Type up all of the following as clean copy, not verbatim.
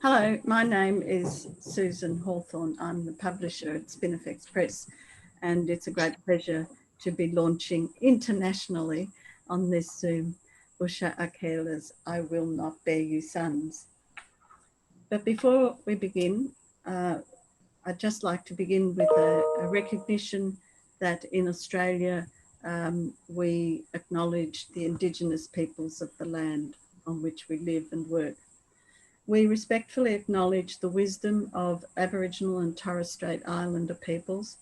Hello, my name is Susan Hawthorne. I'm the publisher at Spinifex Press, and it's a great pleasure to be launching internationally on this Zoom Usha Akella's I Will Not Bear You Sons. But before we begin, I'd just like to begin with a recognition that in Australia we acknowledge the Indigenous peoples of the land on which we live and work. We respectfully acknowledge the wisdom of Aboriginal and Torres Strait Islander peoples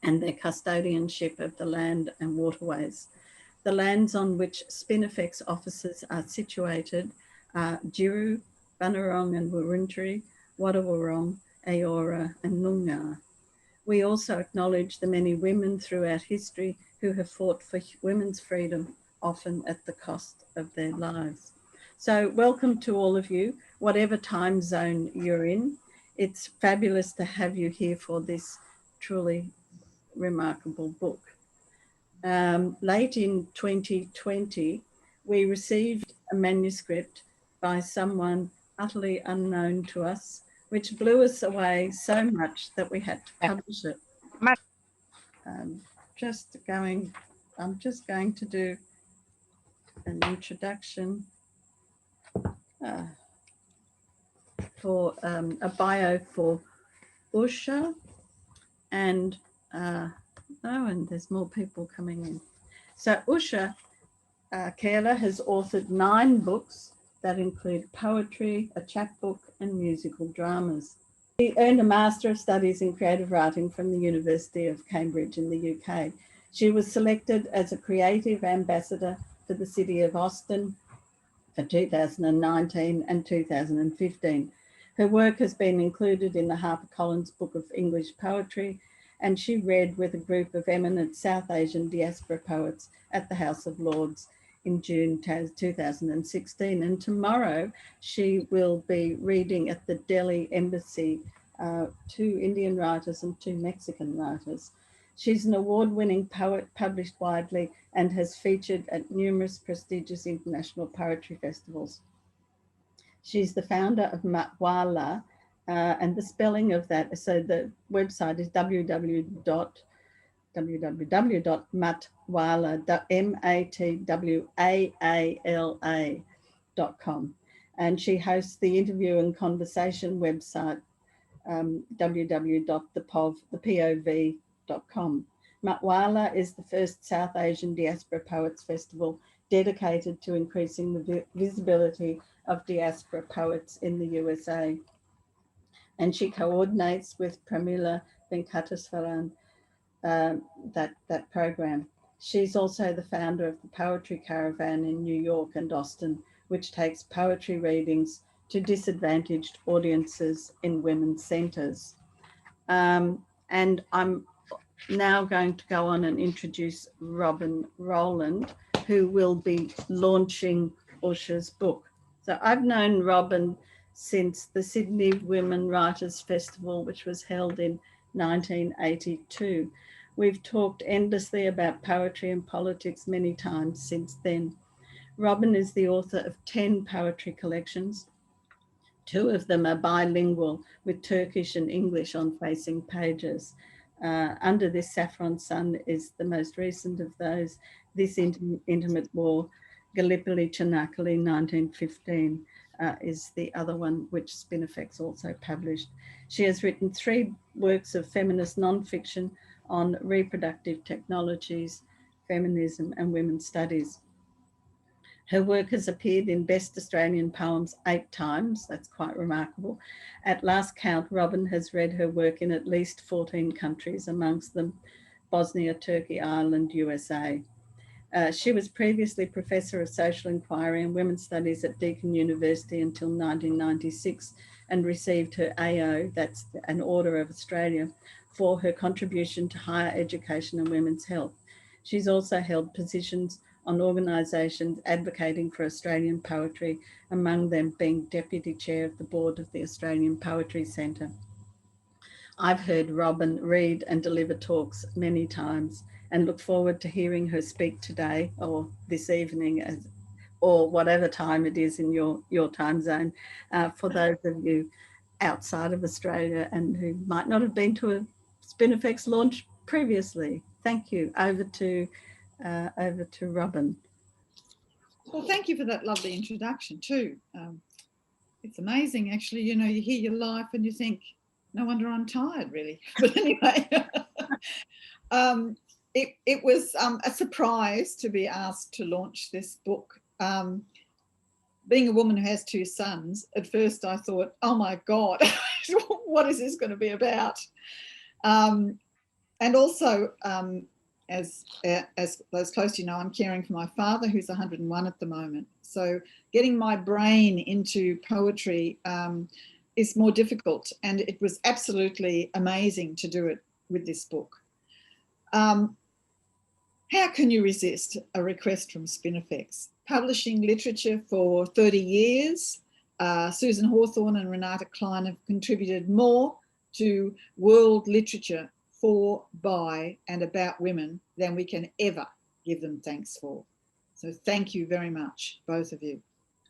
and their custodianship of the land and waterways. The lands on which Spinifex offices are situated are Jiru, Bunurong and Wurundjeri, Wadawurrung, Eora and Noongar. We also acknowledge the many women throughout history who have fought for women's freedom, often at the cost of their lives. So welcome to all of you, whatever time zone you're in. It's fabulous to have you here for this truly remarkable book. Late in 2020, we received a manuscript by someone utterly unknown to us, which blew us away so much that we had to publish it. I'm just going to do an introduction for a bio for Usha, and and there's more people coming in. So Usha Akella has authored 9 books that include poetry, a chapbook, and musical dramas. She earned a Master of Studies in Creative Writing from the University of Cambridge in the UK. She was selected as a creative ambassador for the city of Austin for 2019 and 2015. Her work has been included in the HarperCollins Book of English Poetry, and she read with a group of eminent South Asian diaspora poets at the House of Lords in June 2016. And tomorrow she will be reading at the Delhi Embassy 2 Indian writers and 2 Mexican writers. She's an award-winning poet, published widely, and has featured at numerous prestigious international poetry festivals. She's the founder of Matwala, and the spelling of that, so the website is www.matwala.com. And she hosts the interview and conversation website, www.thepov.com. Matwala is the first South Asian Diaspora Poets Festival dedicated to increasing the visibility of diaspora poets in the USA. And she coordinates with Pramila Venkateswaran that program. She's also the founder of the Poetry Caravan in New York and Austin, which takes poetry readings to disadvantaged audiences in women's centres. And I'm now going to go on and introduce Robyn Rowland, who will be launching Usha's book. So I've known Robyn since the Sydney Women Writers Festival, which was held in 1982. We've talked endlessly about poetry and politics many times since then. Robyn is the author of 10 poetry collections. 2 of them are bilingual, with Turkish and English on facing pages. Under This Saffron Sun is the most recent of those. This Intimate War, Gallipoli Chanakali, 1915, is the other one, which Spinifex also published. She has written 3 works of feminist nonfiction on reproductive technologies, feminism, and women's studies. Her work has appeared in Best Australian Poems 8 times. That's quite remarkable. At last count, Robyn has read her work in at least 14 countries, amongst them Bosnia, Turkey, Ireland, USA. She was previously Professor of Social Inquiry and Women's Studies at Deakin University until 1996, and received her AO, that's an Order of Australia, for her contribution to higher education and women's health. She's also held positions on organisations advocating for Australian poetry, among them being Deputy Chair of the Board of the Australian Poetry Centre. I've heard Robyn read and deliver talks many times, and look forward to hearing her speak today or this evening or whatever time it is in your time zone. For those of you outside of Australia and who might not have been to a Spinifex launch previously. Thank you. Over to Robyn. Well, thank you for that lovely introduction too. It's amazing, actually. You know, you hear your life and you think, no wonder I'm tired, really. But anyway, it was a surprise to be asked to launch this book. Being a woman who has two sons, at first I thought, oh my God, what is this going to be about? And also, as those close to you know, I'm caring for my father, who's 101 at the moment. So getting my brain into poetry is more difficult, and it was absolutely amazing to do it with this book. How can you resist a request from Spinifex? Publishing literature for 30 years, Susan Hawthorne and Renata Klein have contributed more to world literature for, by, and about women than we can ever give them thanks for. So thank you very much, both of you.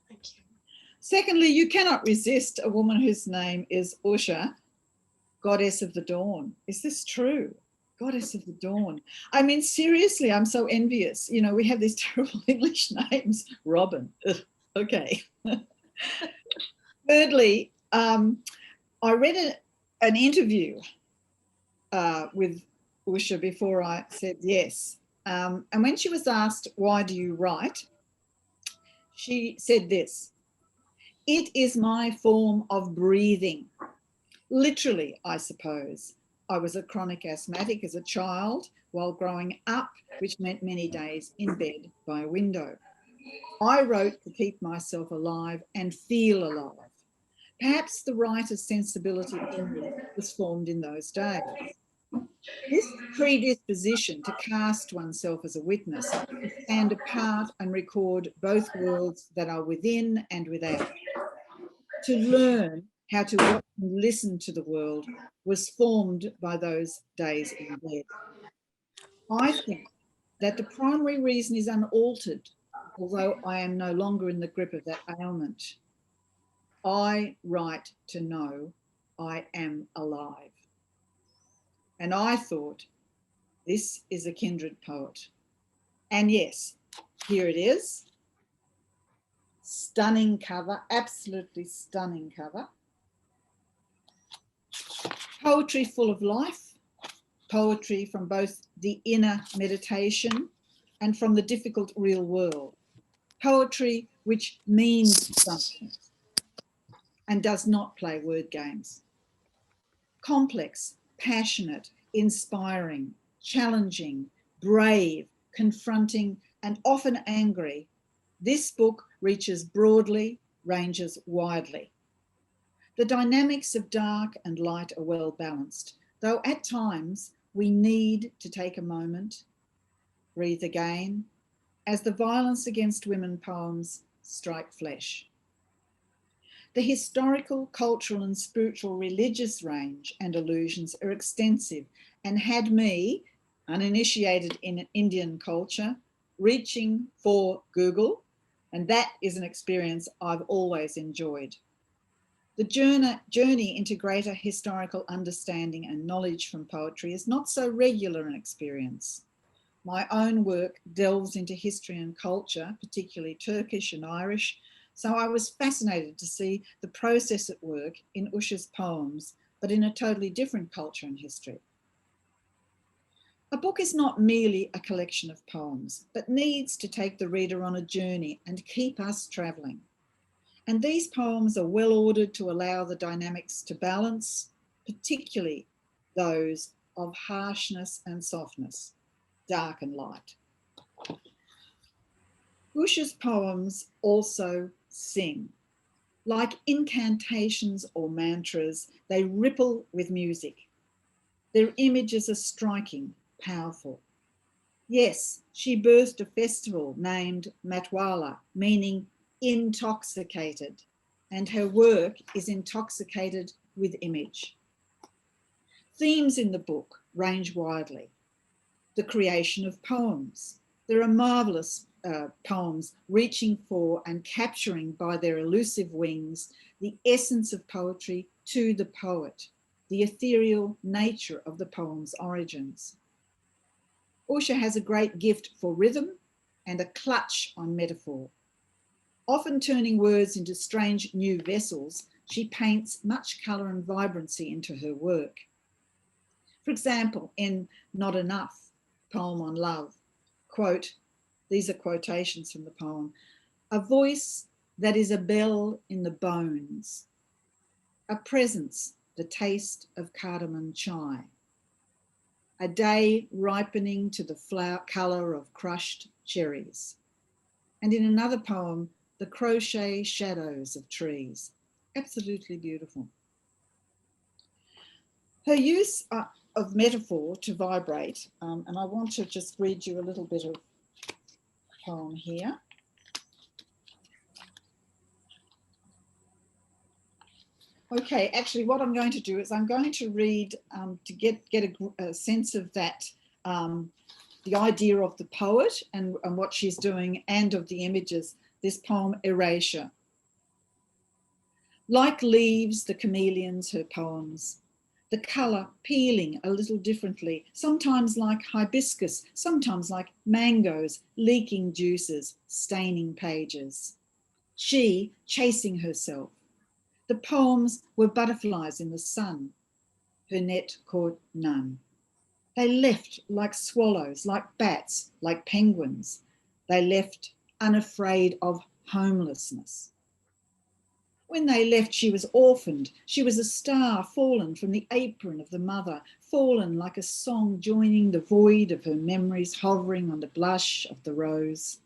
Thank you. Secondly, you cannot resist a woman whose name is Usha, Goddess of the Dawn. Is this true? Goddess of the Dawn. I mean, seriously, I'm so envious. You know, we have these terrible English names. Robyn. Ugh, okay. Thirdly, I read an interview with Usha before I said yes. And when she was asked, why do you write? She said this: it is my form of breathing. Literally, I suppose. I was a chronic asthmatic as a child while growing up, which meant many days in bed by a window. I wrote to keep myself alive and feel alive. Perhaps the writer's sensibility in me was formed in those days. This predisposition to cast oneself as a witness, to stand apart and record both worlds that are within and without, to learn how to watch and listen to the world, was formed by those days in bed. I think that the primary reason is unaltered, although I am no longer in the grip of that ailment. I write to know I am alive. And I thought, this is a kindred poet. And yes, here it is. Stunning cover, absolutely stunning cover. Poetry full of life, poetry from both the inner meditation and from the difficult real world. Poetry which means something and does not play word games. Complex, passionate, inspiring, challenging, brave, confronting, and often angry, this book reaches broadly, ranges widely. The dynamics of dark and light are well balanced, though at times we need to take a moment, breathe again, as the violence against women poems strike flesh. The historical, cultural and spiritual religious range and allusions are extensive and had me, uninitiated in Indian culture, reaching for Google, and that is an experience I've always enjoyed. The journey into greater historical understanding and knowledge from poetry is not so regular an experience. My own work delves into history and culture, particularly Turkish and Irish, so I was fascinated to see the process at work in Usha's poems, but in a totally different culture and history. A book is not merely a collection of poems, but needs to take the reader on a journey and keep us travelling. And these poems are well ordered to allow the dynamics to balance, particularly those of harshness and softness, dark and light. Usha's poems also sing. Like incantations or mantras, they ripple with music. Their images are striking, powerful. Yes, she birthed a festival named Matwala, meaning intoxicated, and her work is intoxicated with image. Themes in the book range widely. The creation of poems. There are marvellous poems, reaching for and capturing by their elusive wings the essence of poetry to the poet, the ethereal nature of the poem's origins. Usha has a great gift for rhythm and a clutch on metaphor. Often turning words into strange new vessels, she paints much colour and vibrancy into her work. For example, in Not Enough, poem on love, quote, these are quotations from the poem, a voice that is a bell in the bones, a presence, the taste of cardamom chai, a day ripening to the flower colour of crushed cherries. And in another poem, the crochet shadows of trees. Absolutely beautiful. Her use of metaphor to vibrate, and I want to just read you a little bit of poem here. Okay, actually what I'm going to do is I'm going to read to get a sense of that, the idea of the poet and what she's doing and of the images, this poem, Erasure. Like leaves, the chameleons, her poems, the colour peeling a little differently, sometimes like hibiscus, sometimes like mangoes, leaking juices, staining pages. She chasing herself. The poems were butterflies in the sun. Her net caught none. They left like swallows, like bats, like penguins. They left unafraid of homelessness. When they left, she was orphaned. She was a star fallen from the apron of the mother, fallen like a song joining the void of her memories, hovering on the blush of the rose.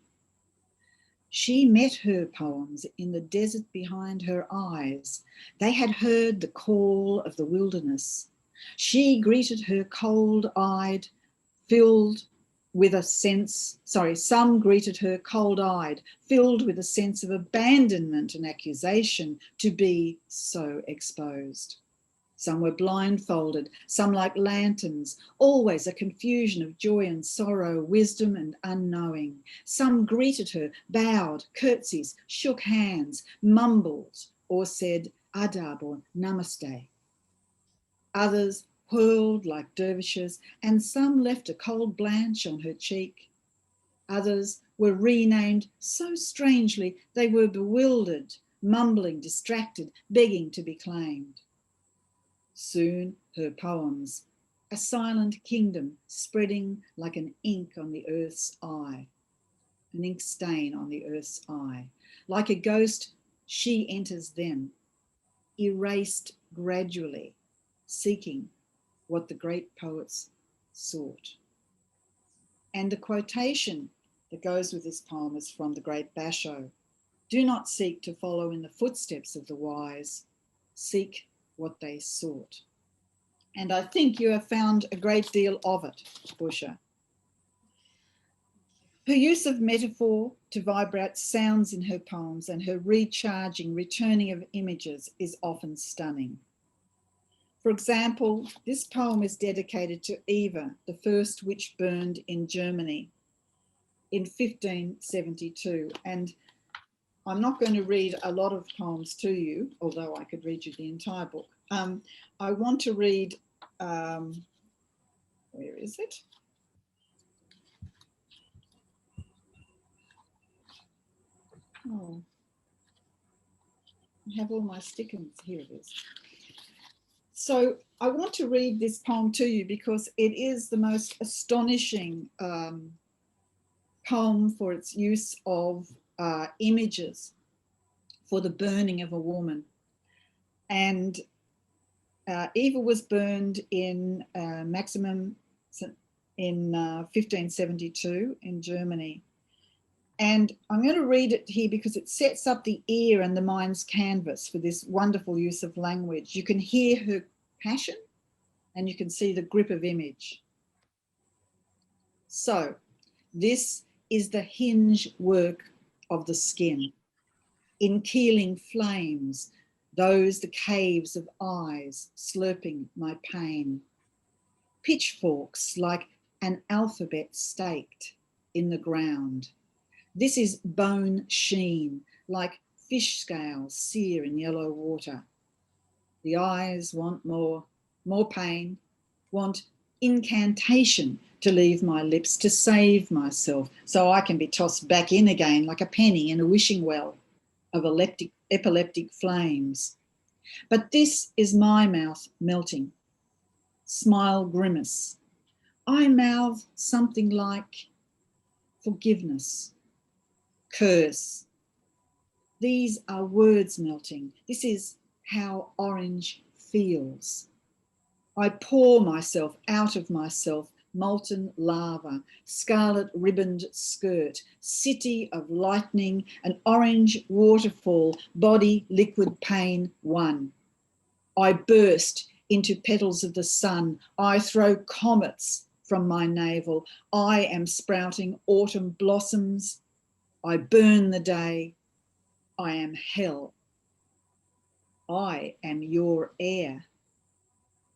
She met her poems in the desert behind her eyes. They had heard the call of the wilderness. She greeted her cold-eyed, filled with a sense, some greeted her cold-eyed, filled with a sense of abandonment and accusation to be so exposed. Some were blindfolded, some like lanterns, always a confusion of joy and sorrow, wisdom and unknowing. Some greeted her, bowed, curtsies, shook hands, mumbled, or said adab or namaste. Others whirled like dervishes, and some left a cold blanch on her cheek. Others were renamed so strangely they were bewildered, mumbling, distracted, begging to be claimed. Soon her poems, a silent kingdom spreading like an ink on the earth's eye, an ink stain on the earth's eye. Like a ghost, she enters them, erased gradually, seeking what the great poets sought. And the quotation that goes with this poem is from the great Basho. Do not seek to follow in the footsteps of the wise, seek what they sought. And I think you have found a great deal of it, Usha. Her use of metaphor to vibrate sounds in her poems and her recharging, returning of images is often stunning. For example, this poem is dedicated to Eva, the first witch burned in Germany in 1572. And I'm not going to read a lot of poems to you, although I could read you the entire book. I want to read, where is it? Oh, I have all my stickers. Here it is. So I want to read this poem to you because it is the most astonishing poem for its use of images for the burning of a woman. And Eva was burned in maximum in 1572 in Germany. And I'm going to read it here because it sets up the ear and the mind's canvas for this wonderful use of language. You can hear her passion and you can see the grip of image. So this is the hinge work of the skin. In keeling flames, those the caves of eyes slurping my pain. Pitchforks like an alphabet staked in the ground. This is bone sheen, like fish scales sear in yellow water. The eyes want more pain, want incantation to leave my lips, to save myself, so I can be tossed back in again like a penny in a wishing well of epileptic flames. But this is my mouth melting. Smile grimace. I mouth something like forgiveness, curse. These are words melting. This is how orange feels. I pour myself out of myself, molten lava, scarlet ribboned skirt, city of lightning, an orange waterfall, body liquid pain one. I burst into petals of the sun. I throw comets from my navel. I am sprouting autumn blossoms. I burn the day. I am hell. I am your air.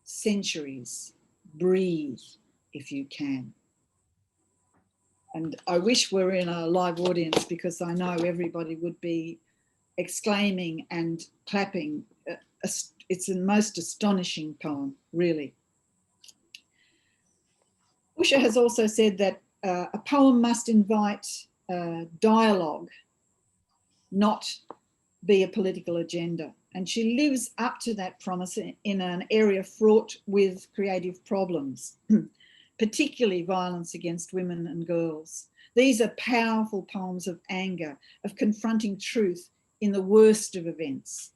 Centuries, breathe if you can. And I wish we're in a live audience, because I know everybody would be exclaiming and clapping. It's the most astonishing poem, really. Usha has also said that a poem must invite dialogue, not be a political agenda. And she lives up to that promise in an area fraught with creative problems, particularly violence against women and girls. These are powerful poems of anger, of confronting truth in the worst of events.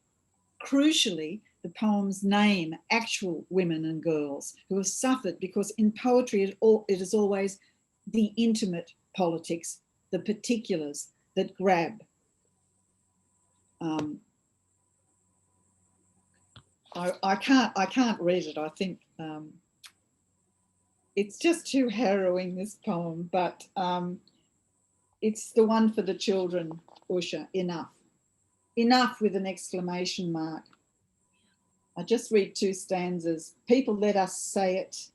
Crucially, the poems name actual women and girls who have suffered, because in poetry it is always the intimate politics, the particulars that grab. I can't read it. I think it's just too harrowing, this poem, but it's the one for the children, Usha. Enough. Enough with an exclamation mark. I just read 2 stanzas. People, let us say it.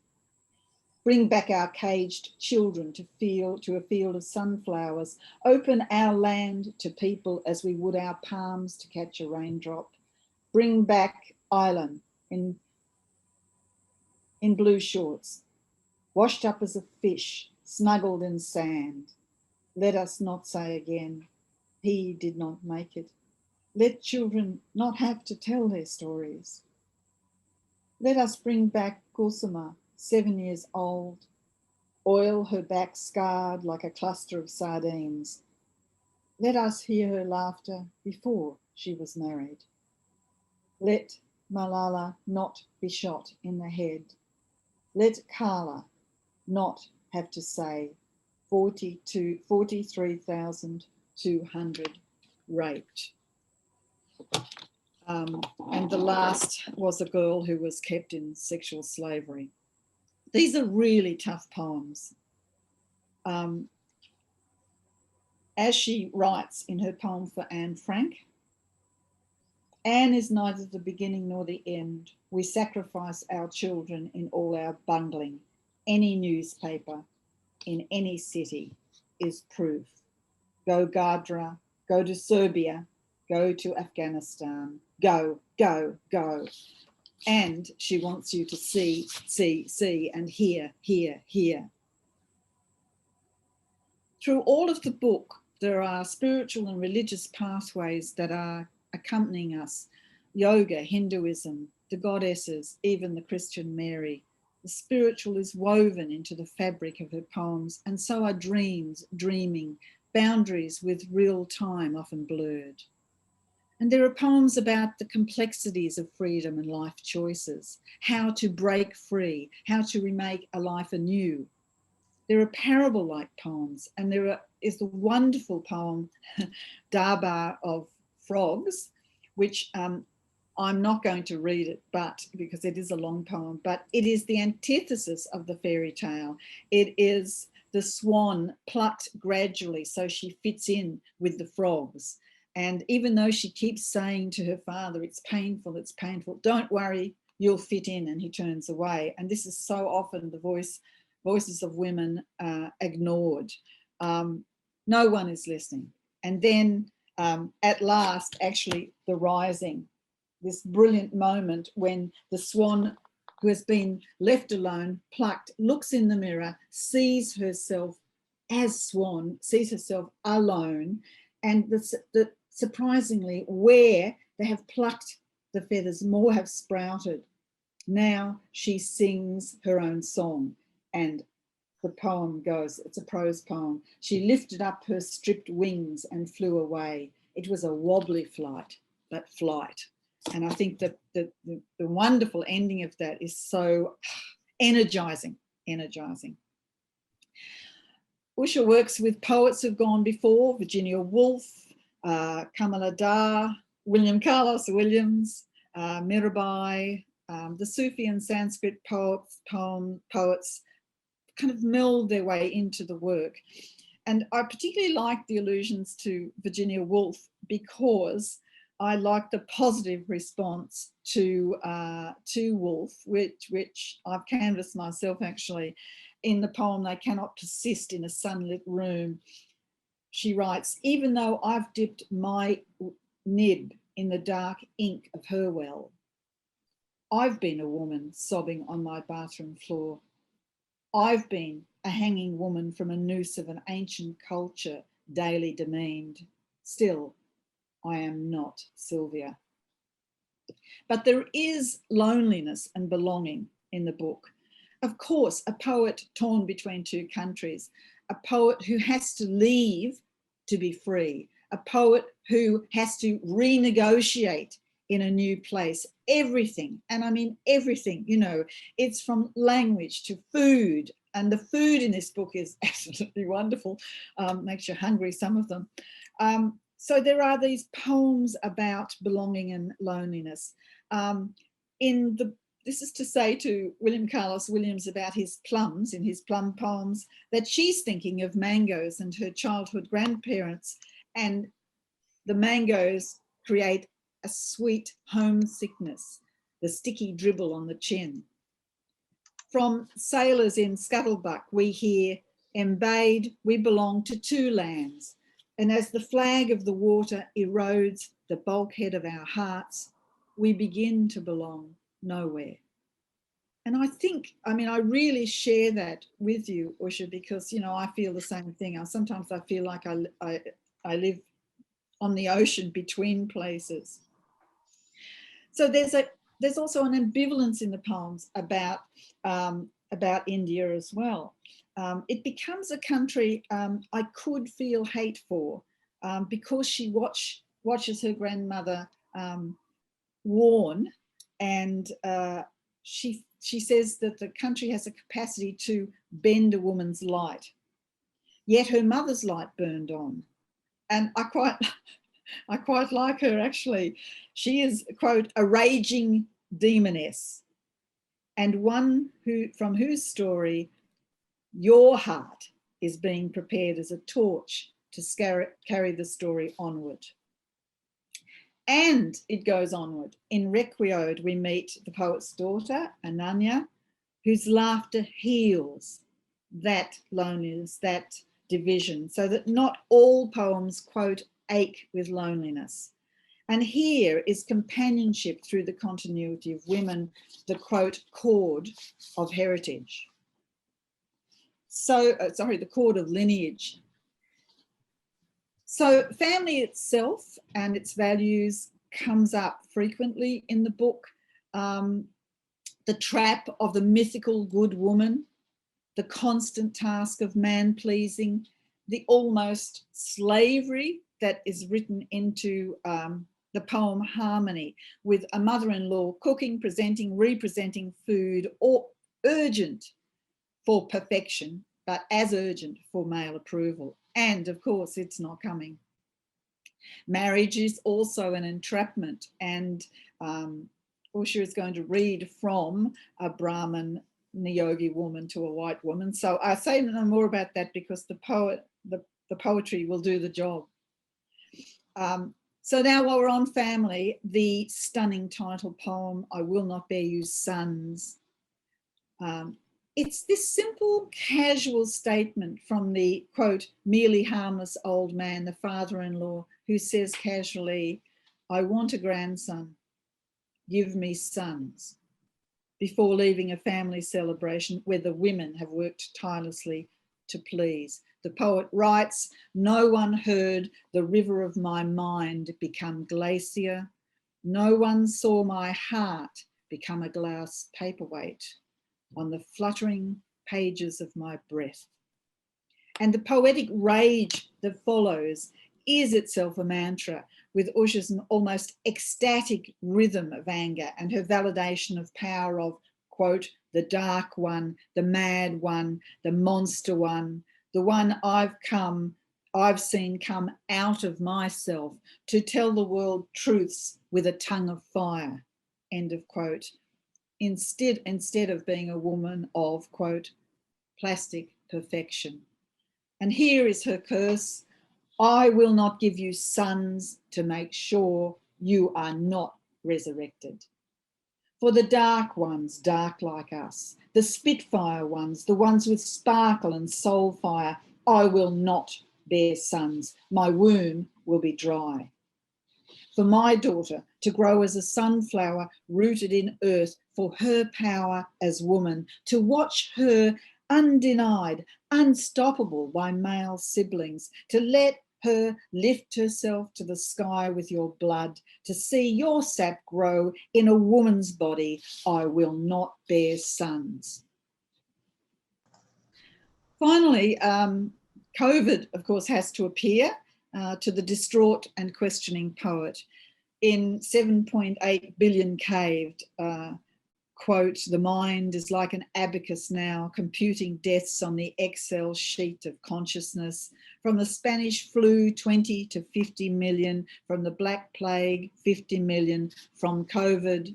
Bring back our caged children to a field of sunflowers. Open our land to people as we would our palms to catch a raindrop. Bring back Island in blue shorts, washed up as a fish, snuggled in sand. Let us not say again, he did not make it. Let children not have to tell their stories. Let us bring back Kusuma, 7 years old, oil her back scarred like a cluster of sardines. Let us hear her laughter before she was married. Let Malala not be shot in the head. Let Carla not have to say 43,200 raped. And the last was a girl who was kept in sexual slavery. These are really tough poems. As she writes in her poem for Anne Frank, Anne is neither the beginning nor the end. We sacrifice our children in all our bungling. Any newspaper in any city is proof. Go Gadra, go to Serbia, go to Afghanistan, go, go, go. And she wants you to see, and hear, hear, hear. Through all of the book, there are spiritual and religious pathways that are accompanying us. Yoga, Hinduism, the goddesses, even the Christian Mary. The spiritual is woven into the fabric of her poems, and so are dreams, dreaming, boundaries with real time often blurred. And there are poems about the complexities of freedom and life choices, how to break free, how to remake a life anew. There are parable-like poems, and there is the wonderful poem, Darbar of Frogs, which I'm not going to read it, but because it is a long poem, but it is the antithesis of the fairy tale. It is the swan plucked gradually so she fits in with the frogs. And even though she keeps saying to her father, it's painful, don't worry, you'll fit in, and he turns away. And this is so often the voices of women ignored. No one is listening. And then at last, actually, the rising, this brilliant moment when the swan who has been left alone, plucked, looks in the mirror, sees herself as swan, sees herself alone, and surprisingly, where they have plucked the feathers, more have sprouted. Now she sings her own song, and the poem goes, it's a prose poem. She lifted up her stripped wings and flew away. It was a wobbly flight, but flight. And I think that the wonderful ending of that is so energizing. Usha works with poets who've gone before, Virginia Woolf, Kamala Dar, William Carlos Williams, Mirabai, the Sufi and Sanskrit poets kind of meld their way into the work. And I particularly like the allusions to Virginia Woolf because I like the positive response to Woolf, which I've canvassed myself actually. In the poem, They Cannot Persist in a Sunlit Room, she writes, even though I've dipped my nib in the dark ink of her well, I've been a woman sobbing on my bathroom floor. I've been a hanging woman from a noose of an ancient culture daily demeaned. Still, I am not Sylvia. But there is loneliness and belonging in the book. Of course, a poet torn between two countries, a poet who has to leave to be free, a poet who has to renegotiate in a new place, everything, and I mean everything, you know, it's from language to food, and the food in this book is absolutely wonderful, makes you hungry, some of them. So there are these poems about belonging and loneliness. This is to say to William Carlos Williams about his plums, in his plum poems, that she's thinking of mangoes and her childhood grandparents, and the mangoes create a sweet homesickness, the sticky dribble on the chin. From sailors in Scuttlebutt, we hear, embayed, we belong to two lands. And as the flag of the water erodes the bulkhead of our hearts, we begin to belong nowhere. And I think, I mean, I really share that with you, Usha, because, you know, I feel the same thing. Sometimes I feel like I live on the ocean between places. So there's also an ambivalence in the poems about India as well. It becomes a country I could feel hate for because she watches her grandmother warn, and she says that the country has a capacity to bend a woman's light. Yet her mother's light burned on. And I quite like her, actually. She is, quote, a raging demoness, and one from whose story your heart is being prepared as a torch to carry the story onward. And it goes onward. In Requiode, we meet the poet's daughter, Ananya, whose laughter heals that loneliness, that division, so that not all poems, quote, ache with loneliness. And here is companionship through the continuity of women, the, quote, cord of heritage. So, the cord of lineage. So family itself and its values comes up frequently in the book. The trap of the mythical good woman, the constant task of man-pleasing, the almost slavery that is written into the poem Harmony, with a mother-in-law cooking, presenting, representing food, or urgent for perfection, but as urgent for male approval. And of course, it's not coming. Marriage is also an entrapment, and Usha is going to read from a Brahmin Niyogi woman to a white woman. So I say no more about that because the poetry will do the job. So now, while we're on family, the stunning title poem, I Will Not Bear You Sons. it's this simple, casual statement from the, quote, merely harmless old man, the father-in-law, who says casually, I want a grandson, give me sons, before leaving a family celebration where the women have worked tirelessly to please. The poet writes, no one heard the river of my mind become glacier. No one saw my heart become a glass paperweight on the fluttering pages of my breath. And the poetic rage that follows is itself a mantra, with Usha's almost ecstatic rhythm of anger and her validation of power of, quote, the dark one, the mad one, the monster one, the one I've seen come out of myself to tell the world truths with a tongue of fire, end of quote, instead of being a woman of, quote, plastic perfection. And here is her curse. I will not give you sons to make sure you are not resurrected. For the dark ones, dark like us, the Spitfire ones, the ones with sparkle and soul fire, I will not bear sons. My womb will be dry. For my daughter to grow as a sunflower rooted in earth, for her power as woman, to watch her undenied, unstoppable by male siblings, to let her lift herself to the sky with your blood, to see your sap grow in a woman's body, I will not bear sons. Finally, COVID, of course, has to appear to the distraught and questioning poet. In 7.8 billion caved, quote, the mind is like an abacus now, computing deaths on the Excel sheet of consciousness. From the Spanish flu, 20 to 50 million. From the Black Plague, 50 million. From COVID.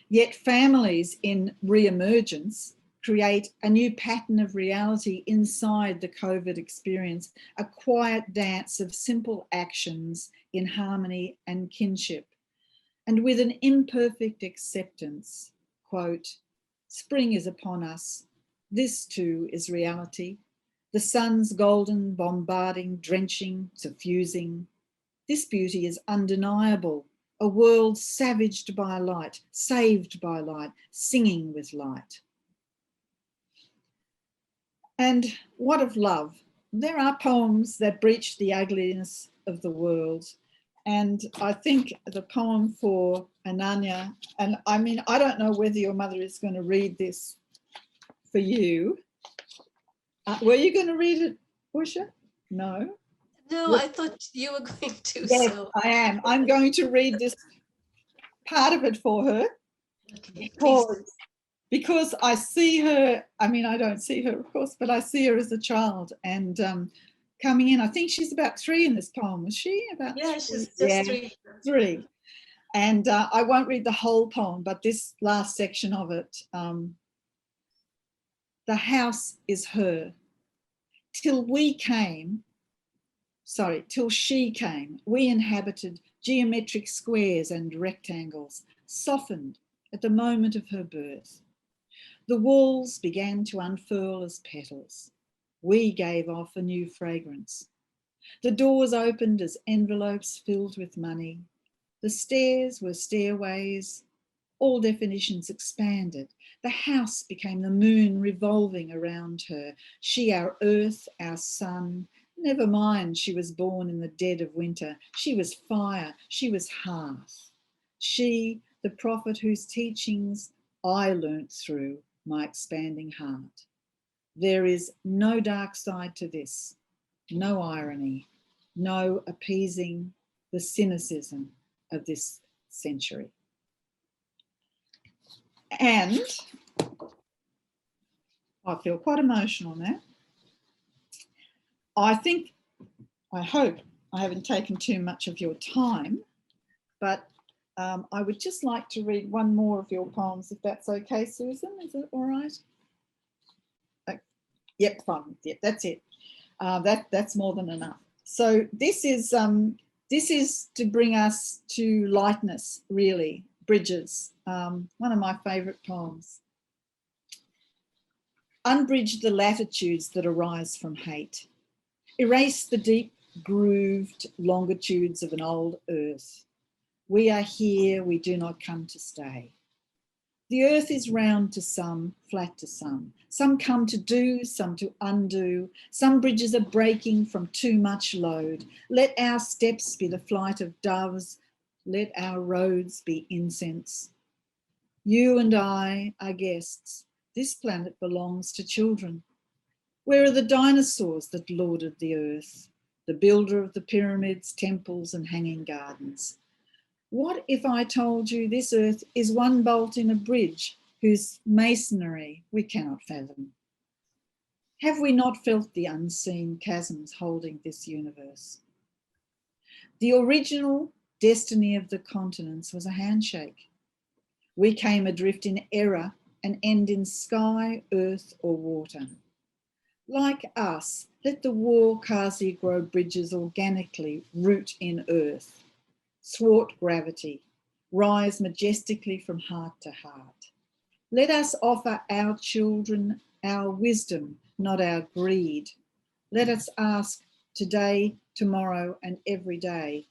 Yet families in re-emergence create a new pattern of reality inside the COVID experience, a quiet dance of simple actions in harmony and kinship. And with an imperfect acceptance, quote, spring is upon us. This too is reality. The sun's golden, bombarding, drenching, suffusing. This beauty is undeniable. A world savaged by light, saved by light, singing with light. And what of love? There are poems that breach the ugliness of the world. And I think the poem for Ananya, and I mean, I don't know whether your mother is going to read this for you. Were you going to read it, Usha? No? No, I thought you were going to. Yes, so. I am. I'm going to read this part of it for her. Okay, because I see her, I mean, I don't see her, of course, but I see her as a child and coming in. I think she's about 3 in this poem, was she? Yeah, she's just 3. And I won't read the whole poem, but this last section of it. The house is her. Till she came, we inhabited geometric squares and rectangles, softened at the moment of her birth. The walls began to unfurl as petals. We gave off a new fragrance. The doors opened as envelopes filled with money. The stairs were stairways. All definitions expanded. The house became the moon revolving around her. She, our earth, our sun. Never mind, she was born in the dead of winter. She was fire. She was hearth. She, the prophet whose teachings I learnt through my expanding heart. There is no dark side to this, no irony, no appeasing the cynicism of this century. And I feel quite emotional now. I hope I haven't taken too much of your time, but I would just like to read one more of your poems, if that's okay, Susan. Is it all right? Yep, fine. Yep, that's it. That's more than enough. So this is to bring us to lightness, really, Bridges, one of my favourite poems. Unbridge the latitudes that arise from hate. Erase the deep grooved longitudes of an old earth. We are here, we do not come to stay. The earth is round to some, flat to some. Some come to do, some to undo. Some bridges are breaking from too much load. Let our steps be the flight of doves. Let our roads be incense. You and I are guests. This planet belongs to children. Where are the dinosaurs that lorded the earth? The builder of the pyramids, temples, and hanging gardens. What if I told you this earth is one bolt in a bridge whose masonry we cannot fathom? Have we not felt the unseen chasms holding this universe? The original destiny of the continents was a handshake. We came adrift in error and end in sky, earth, or water. Like us, let the Warkazi grow bridges organically, root in earth. Thwart gravity, rise majestically from heart to heart. Let us offer our children our wisdom, not our greed. Let us ask today, tomorrow, and every day,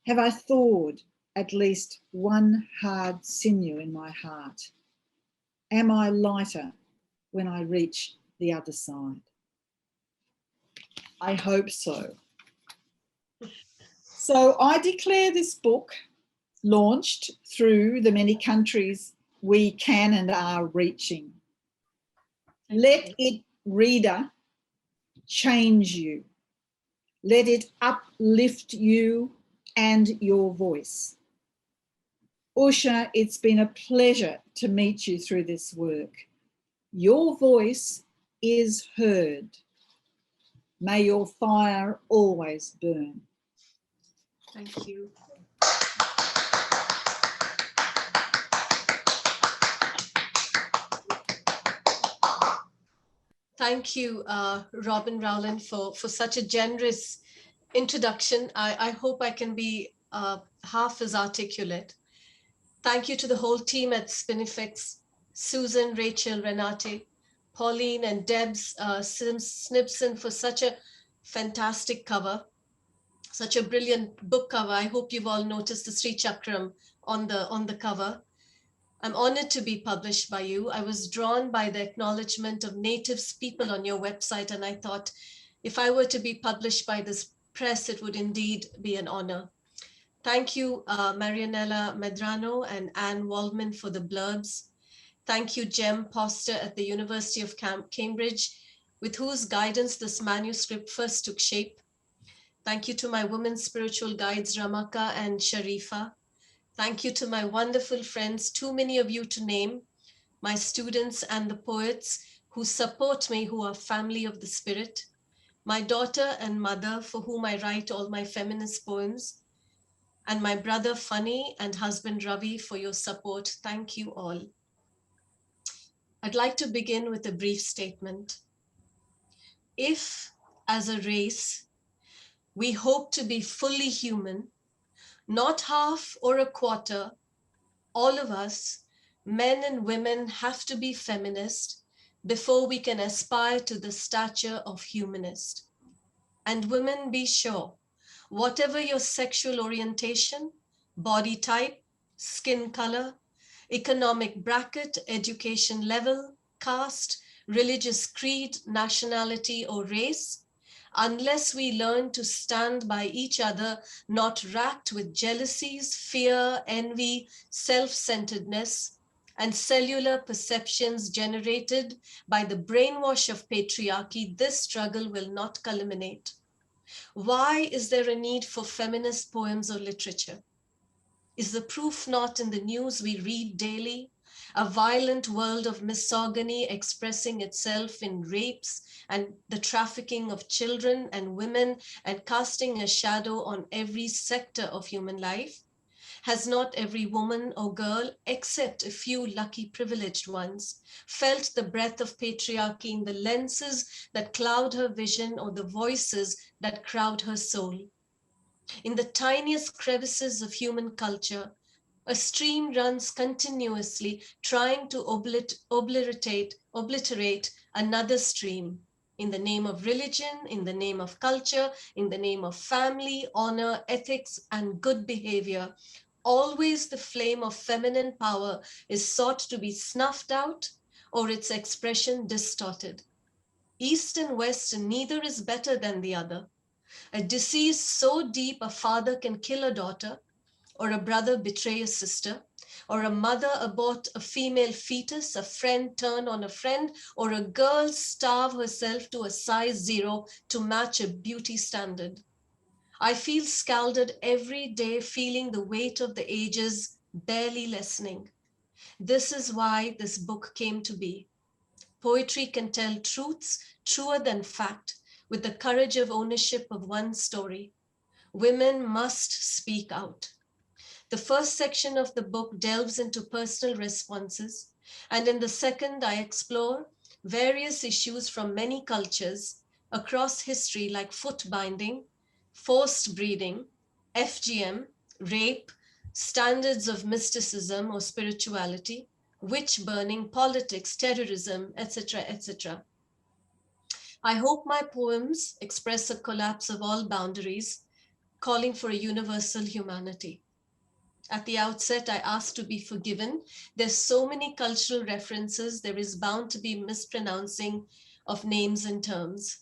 have I thawed at least one hard sinew in my heart? Am I lighter when I reach the other side? I hope so. So I declare this book launched through the many countries we can and are reaching. Let it, reader, change you. Let it uplift you and your voice. Usha, it's been a pleasure to meet you through this work. Your voice is heard. May your fire always burn. Thank you. Thank you, Robyn Rowland, for such a generous introduction. I hope I can be half as articulate. Thank you to the whole team at Spinifex, Susan, Rachel, Renate, Pauline, and Debs Snipson for such a fantastic cover. Such a brilliant book cover. I hope you've all noticed the Sri Chakram on the cover. I'm honored to be published by you. I was drawn by the acknowledgement of Natives people on your website, and I thought if I were to be published by this press, it would indeed be an honor. Thank you, Marianella Medrano and Anne Waldman for the blurbs. Thank you, Jem Poster at the University of Cambridge, with whose guidance this manuscript first took shape. Thank you to my women spiritual guides, Ramaka and Sharifa. Thank you to my wonderful friends, too many of you to name, my students and the poets who support me, who are family of the spirit, my daughter and mother for whom I write all my feminist poems, and my brother Funny and husband Ravi for your support. Thank you all. I'd like to begin with a brief statement. If, as a race, we hope to be fully human, not half or a quarter, all of us, men and women, have to be feminist before we can aspire to the stature of humanist. And women, be sure, whatever your sexual orientation, body type, skin color, economic bracket, education level, caste, religious creed, nationality, or race, unless we learn to stand by each other, not racked with jealousies, fear, envy, self-centeredness, and cellular perceptions generated by the brainwash of patriarchy, this struggle will not culminate. Why is there a need for feminist poems or literature? Is the proof not in the news we read daily? A violent world of misogyny expressing itself in rapes and the trafficking of children and women and casting a shadow on every sector of human life? Has not every woman or girl, except a few lucky privileged ones, felt the breath of patriarchy in the lenses that cloud her vision or the voices that crowd her soul? In the tiniest crevices of human culture, A stream runs continuously, trying to obliterate another stream in the name of religion, in the name of culture, in the name of family, honor, ethics, and good behavior. Always the flame of feminine power is sought to be snuffed out or its expression distorted. East and West, neither is better than the other. A disease so deep a father can kill a daughter, or a brother betray a sister, or a mother abort a female fetus, a friend turn on a friend, or a girl starve herself to a size 0 to match a beauty standard. I feel scalded every day, feeling the weight of the ages barely lessening. This is why this book came to be. Poetry can tell truths truer than fact, with the courage of ownership of one's story. Women must speak out. The first section of the book delves into personal responses, and in the second, I explore various issues from many cultures across history, like foot binding, forced breeding, FGM, rape, standards of mysticism or spirituality, witch burning, politics, terrorism, etc., etc. I hope my poems express a collapse of all boundaries, calling for a universal humanity. At the outset, I ask to be forgiven. There's so many cultural references, there is bound to be mispronouncing of names and terms.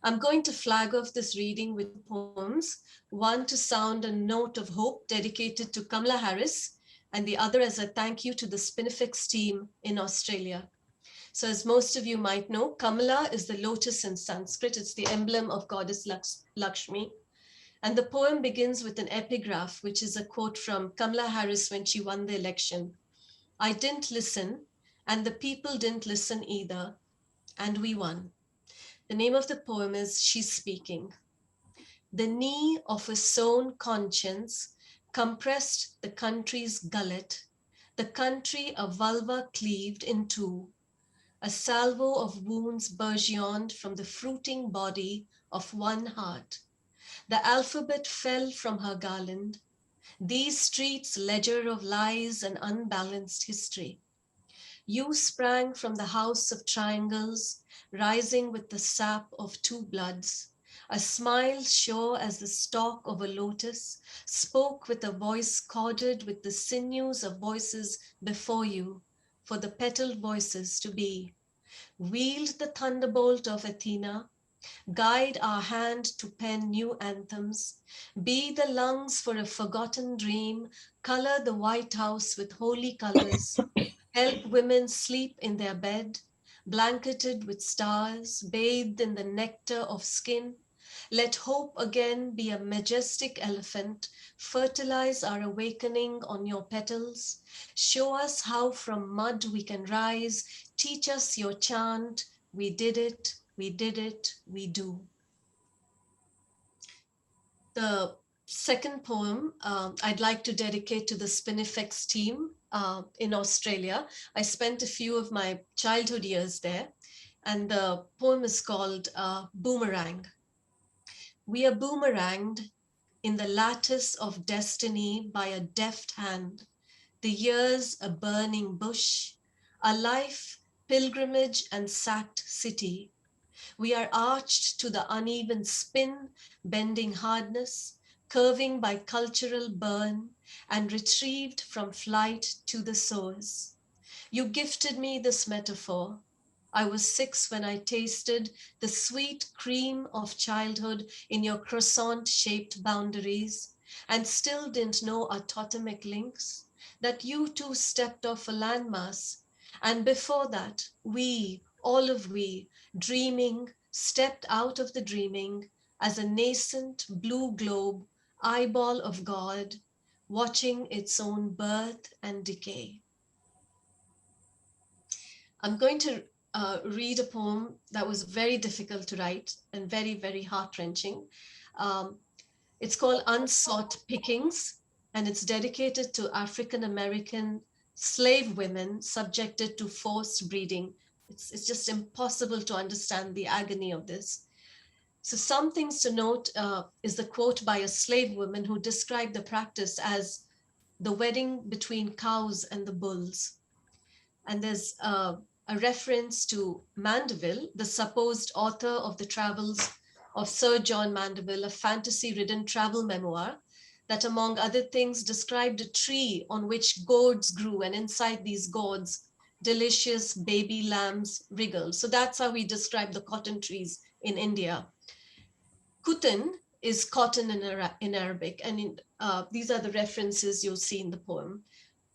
I'm going to flag off this reading with poems, one to sound a note of hope dedicated to Kamala Harris, and the other as a thank you to the Spinifex team in Australia. So as most of you might know, Kamala is the lotus in Sanskrit. It's the emblem of goddess Lakshmi. And the poem begins with an epigraph, which is a quote from Kamala Harris when she won the election. I didn't listen, and the people didn't listen either, and we won. The name of the poem is She's Speaking. The knee of a sown conscience compressed the country's gullet, the country a vulva cleaved in two, a salvo of wounds bourgeoned from the fruiting body of one heart. The alphabet fell from her garland, these streets ledger of lies and unbalanced history. You sprang from the house of triangles, rising with the sap of two bloods. A smile sure as the stalk of a lotus spoke with a voice corded with the sinews of voices before you, for the petaled voices to be. Wield the thunderbolt of Athena, guide our hand to pen new anthems, be the lungs for a forgotten dream, color the White House with holy colors, help women sleep in their bed, blanketed with stars, bathed in the nectar of skin. Let hope again be a majestic elephant, fertilize our awakening on your petals, show us how from mud we can rise, teach us your chant, we did it, we did it, we do. The second poem I'd like to dedicate to the Spinifex team in Australia. I spent a few of my childhood years there, and the poem is called Boomerang. We are boomeranged in the lattice of destiny by a deft hand, the years a burning bush, a life pilgrimage and sacked city. We are arched to the uneven spin, bending hardness, curving by cultural burn, and retrieved from flight to the source. You gifted me this metaphor. I was 6 when I tasted the sweet cream of childhood in your croissant-shaped boundaries, and still didn't know our totemic links, that you too stepped off a landmass, and before that, we, all of we, dreaming, stepped out of the dreaming as a nascent blue globe, eyeball of God, watching its own birth and decay. I'm going to read a poem that was very difficult to write and very, very heart-wrenching. It's called Unsought Pickings, and it's dedicated to African-American slave women subjected to forced breeding. It's just impossible to understand the agony of this. So some things to note is the quote by a slave woman who described the practice as The Wedding Between Cows and the Bulls. And there's a reference to Mandeville, the supposed author of the travels of Sir John Mandeville, a fantasy-ridden travel memoir that, among other things, described a tree on which gourds grew, and inside these gourds, delicious baby lambs wriggled. So that's how we describe the cotton trees in India. Kutan is cotton in Arabic, and these are the references you'll see in the poem.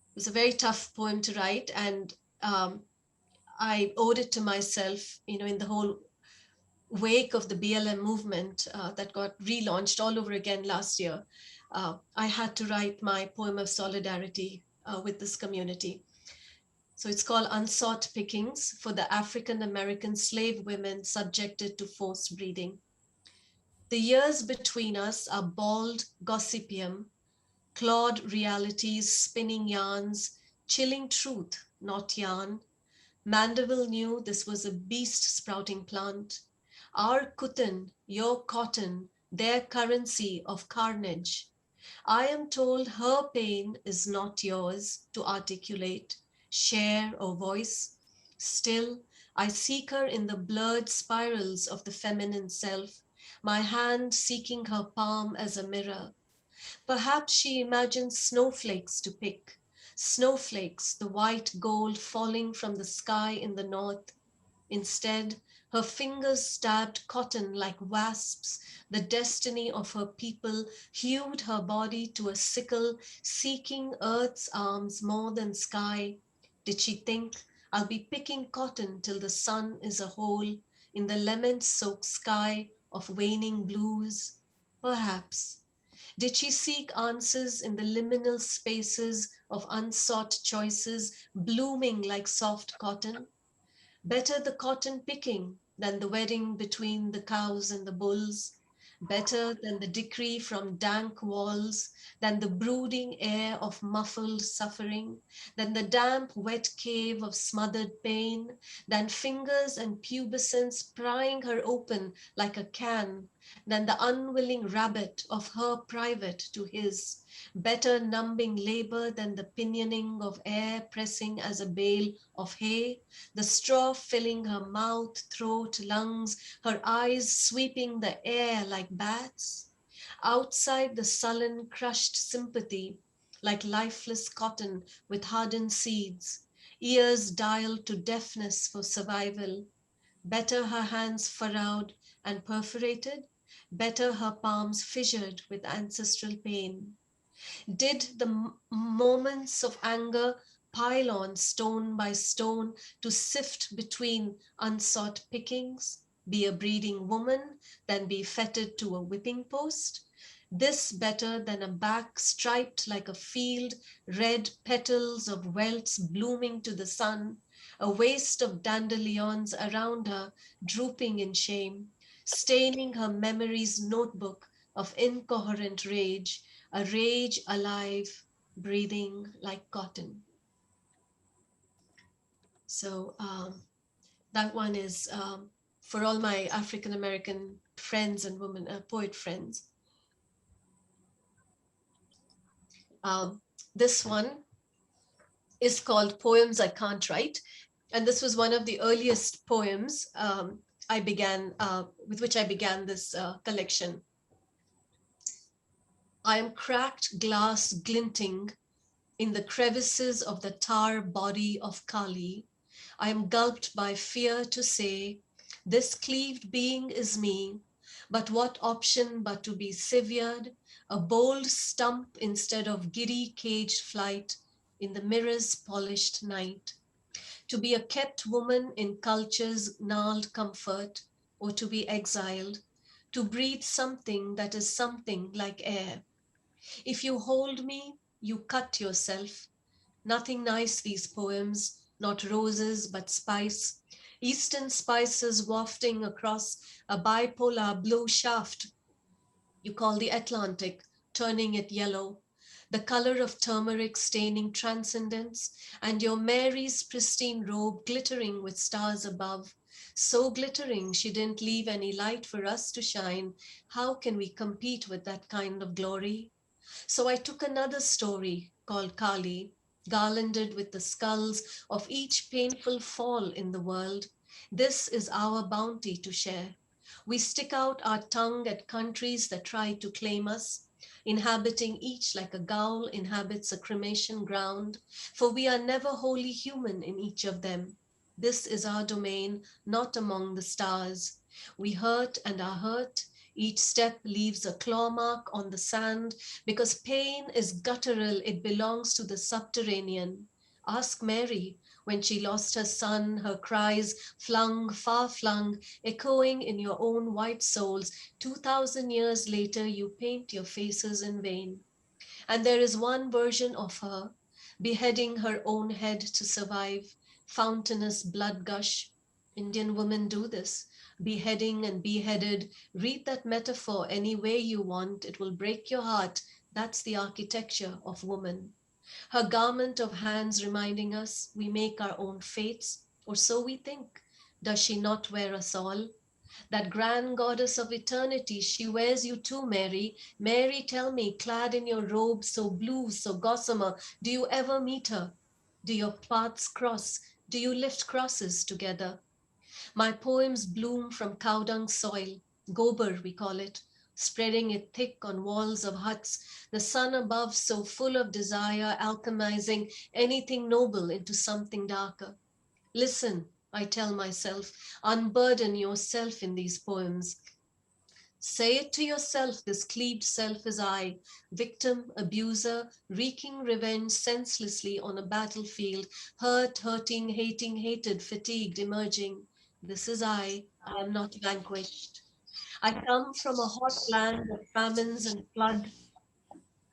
It was a very tough poem to write, and I owed it to myself, in the whole wake of the BLM movement that got relaunched all over again last year. I had to write my poem of solidarity with this community. So it's called Unsought Pickings for the African American slave women subjected to forced breeding. The years between us are bald gossipium, clawed realities, spinning yarns, chilling truth, not yarn. Mandeville knew this was a beast sprouting plant. Our kutan, your cotton, their currency of carnage. I am told her pain is not yours to articulate, share, or voice. Still, I seek her in the blurred spirals of the feminine self, my hand seeking her palm as a mirror. Perhaps she imagines snowflakes to pick, snowflakes, the white gold falling from the sky in the north. Instead, her fingers stabbed cotton like wasps, the destiny of her people, hewed her body to a sickle, seeking earth's arms more than sky. Did she think, I'll be picking cotton till the sun is a hole in the lemon-soaked sky of waning blues? Perhaps. Did she seek answers in the liminal spaces of unsought choices, blooming like soft cotton? Better the cotton picking than the wedding between the cows and the bulls. Better than the decree from dank walls, than the brooding air of muffled suffering, than the damp, wet cave of smothered pain, than fingers and pubescence prying her open like a can, than the unwilling rabbit of her private to his. Better numbing labor than the pinioning of air pressing as a bale of hay, the straw filling her mouth, throat, lungs, her eyes sweeping the air like bats. Outside the sullen, crushed sympathy, like lifeless cotton with hardened seeds, ears dialed to deafness for survival. Better her hands furrowed and perforated, better her palms fissured with ancestral pain. Did the moments of anger pile on stone by stone to sift between unsought pickings, be a breeding woman, then be fettered to a whipping post? This better than a back striped like a field, red petals of welts blooming to the sun, a waste of dandelions around her, drooping in shame, staining her memory's notebook of incoherent rage, a rage alive, breathing like cotton. So that one is for all my African American friends and women, poet friends. This one is called Poems I Can't Write. And this was one of the earliest poems I began, with which I began this collection. I am cracked glass glinting in the crevices of the tar body of Kali. I am gulped by fear to say, this cleaved being is me, but what option but to be severed, a bold stump instead of giddy caged flight in the mirror's polished night. To be a kept woman in culture's gnarled comfort, or to be exiled, to breathe something that is something like air. If you hold me, you cut yourself. Nothing nice, these poems, not roses, but spice. Eastern spices wafting across a bipolar blue shaft you call the Atlantic, turning it yellow. The color of turmeric staining transcendence, and your Mary's pristine robe glittering with stars above. So glittering, she didn't leave any light for us to shine. How can we compete with that kind of glory? So I took another story called Kali, garlanded with the skulls of each painful fall in the world. This is our bounty to share. We stick out our tongue at countries that try to claim us, inhabiting each like a ghoul inhabits a cremation ground, for we are never wholly human in each of them. This is our domain, not among the stars. We hurt and are hurt. Each step leaves a claw mark on the sand, because pain is guttural, it belongs to the subterranean. Ask Mary when she lost her son, her cries flung, far flung, echoing in your own white souls. 2,000 years later, you paint your faces in vain. And there is one version of her, beheading her own head to survive, fountainous blood gush. Indian women do this, beheading and beheaded. Read that metaphor any way you want, it will break your heart. That's the architecture of woman. Her garment of hands reminding us we make our own fates, or so we think. Does she not wear us all? That grand goddess of eternity, she wears you too, Mary. Mary, tell me, clad in your robe so blue, so gossamer, do you ever meet her? Do your paths cross? Do you lift crosses together? My poems bloom from cow dung soil, gobar we call it, spreading it thick on walls of huts, the sun above so full of desire, alchemizing anything noble into something darker. Listen, I tell myself, unburden yourself in these poems. Say it to yourself, this cleaved self is I, victim, abuser, wreaking revenge senselessly on a battlefield, hurt, hurting, hating, hated, fatigued, emerging. This is I am not vanquished. I come from a hot land of famines and flood,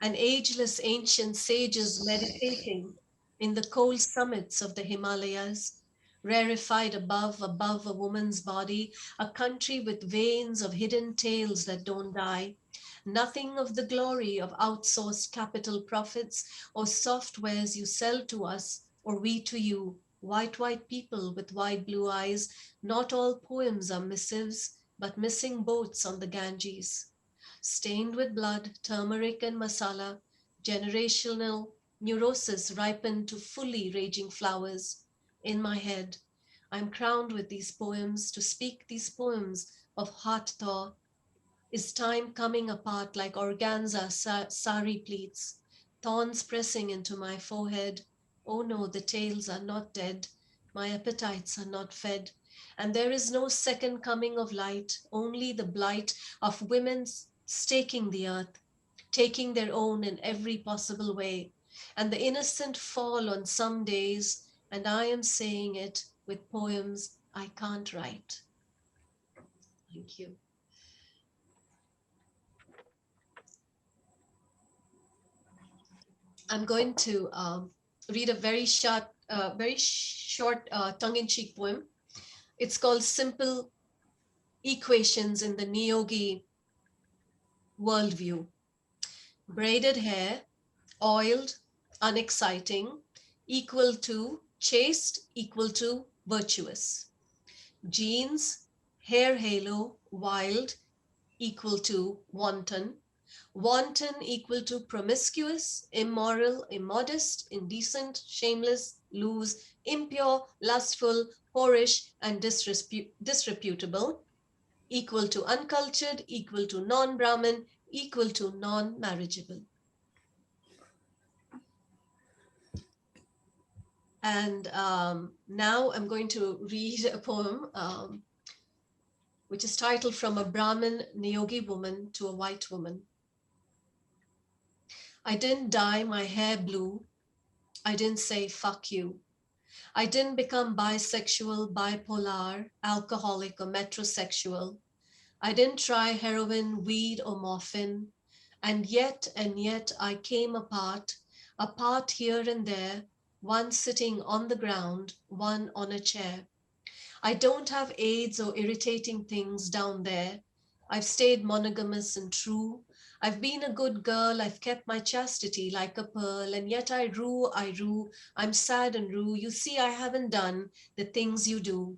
and ageless ancient sages meditating in the cold summits of the Himalayas, rarefied above a woman's body, a country with veins of hidden tales that don't die. Nothing of the glory of outsourced capital profits or softwares you sell to us or we to you, white people with wide blue eyes. Not all poems are missives, but missing boats on the Ganges stained with blood, turmeric, and masala, generational neurosis ripened to fully raging flowers. In my head, I'm crowned with these poems to speak these poems of heart thaw. Is time coming apart like organza sari pleats, thorns pressing into my forehead? Oh no, the tales are not dead, my appetites are not fed, and there is no second coming of light, only the blight of women staking the earth, taking their own in every possible way, and the innocent fall on some days, and I am saying it with poems I can't write. Thank you. I'm going to read a very short tongue-in-cheek poem. It's called Simple Equations in the Niyogi Worldview. Braided hair, oiled, unexciting, equal to chaste, equal to virtuous. Jeans, hair halo, wild, equal to wanton. Wanton equal to promiscuous, immoral, immodest, indecent, shameless, loose, impure, lustful, whorish, and disreputable, equal to uncultured, equal to non-Brahmin, equal to non-marriageable. And now I'm going to read a poem which is titled From a Brahmin Niyogi Woman to a White Woman. I didn't dye my hair blue. I didn't say fuck you. I didn't become bisexual, bipolar, alcoholic, or metrosexual. I didn't try heroin, weed, or morphine. And yet I came apart here and there, one sitting on the ground, one on a chair. I don't have AIDS or irritating things down there. I've stayed monogamous and true. I've been a good girl. I've kept my chastity like a pearl. And yet I rue. I'm sad and rue. You see, I haven't done the things you do.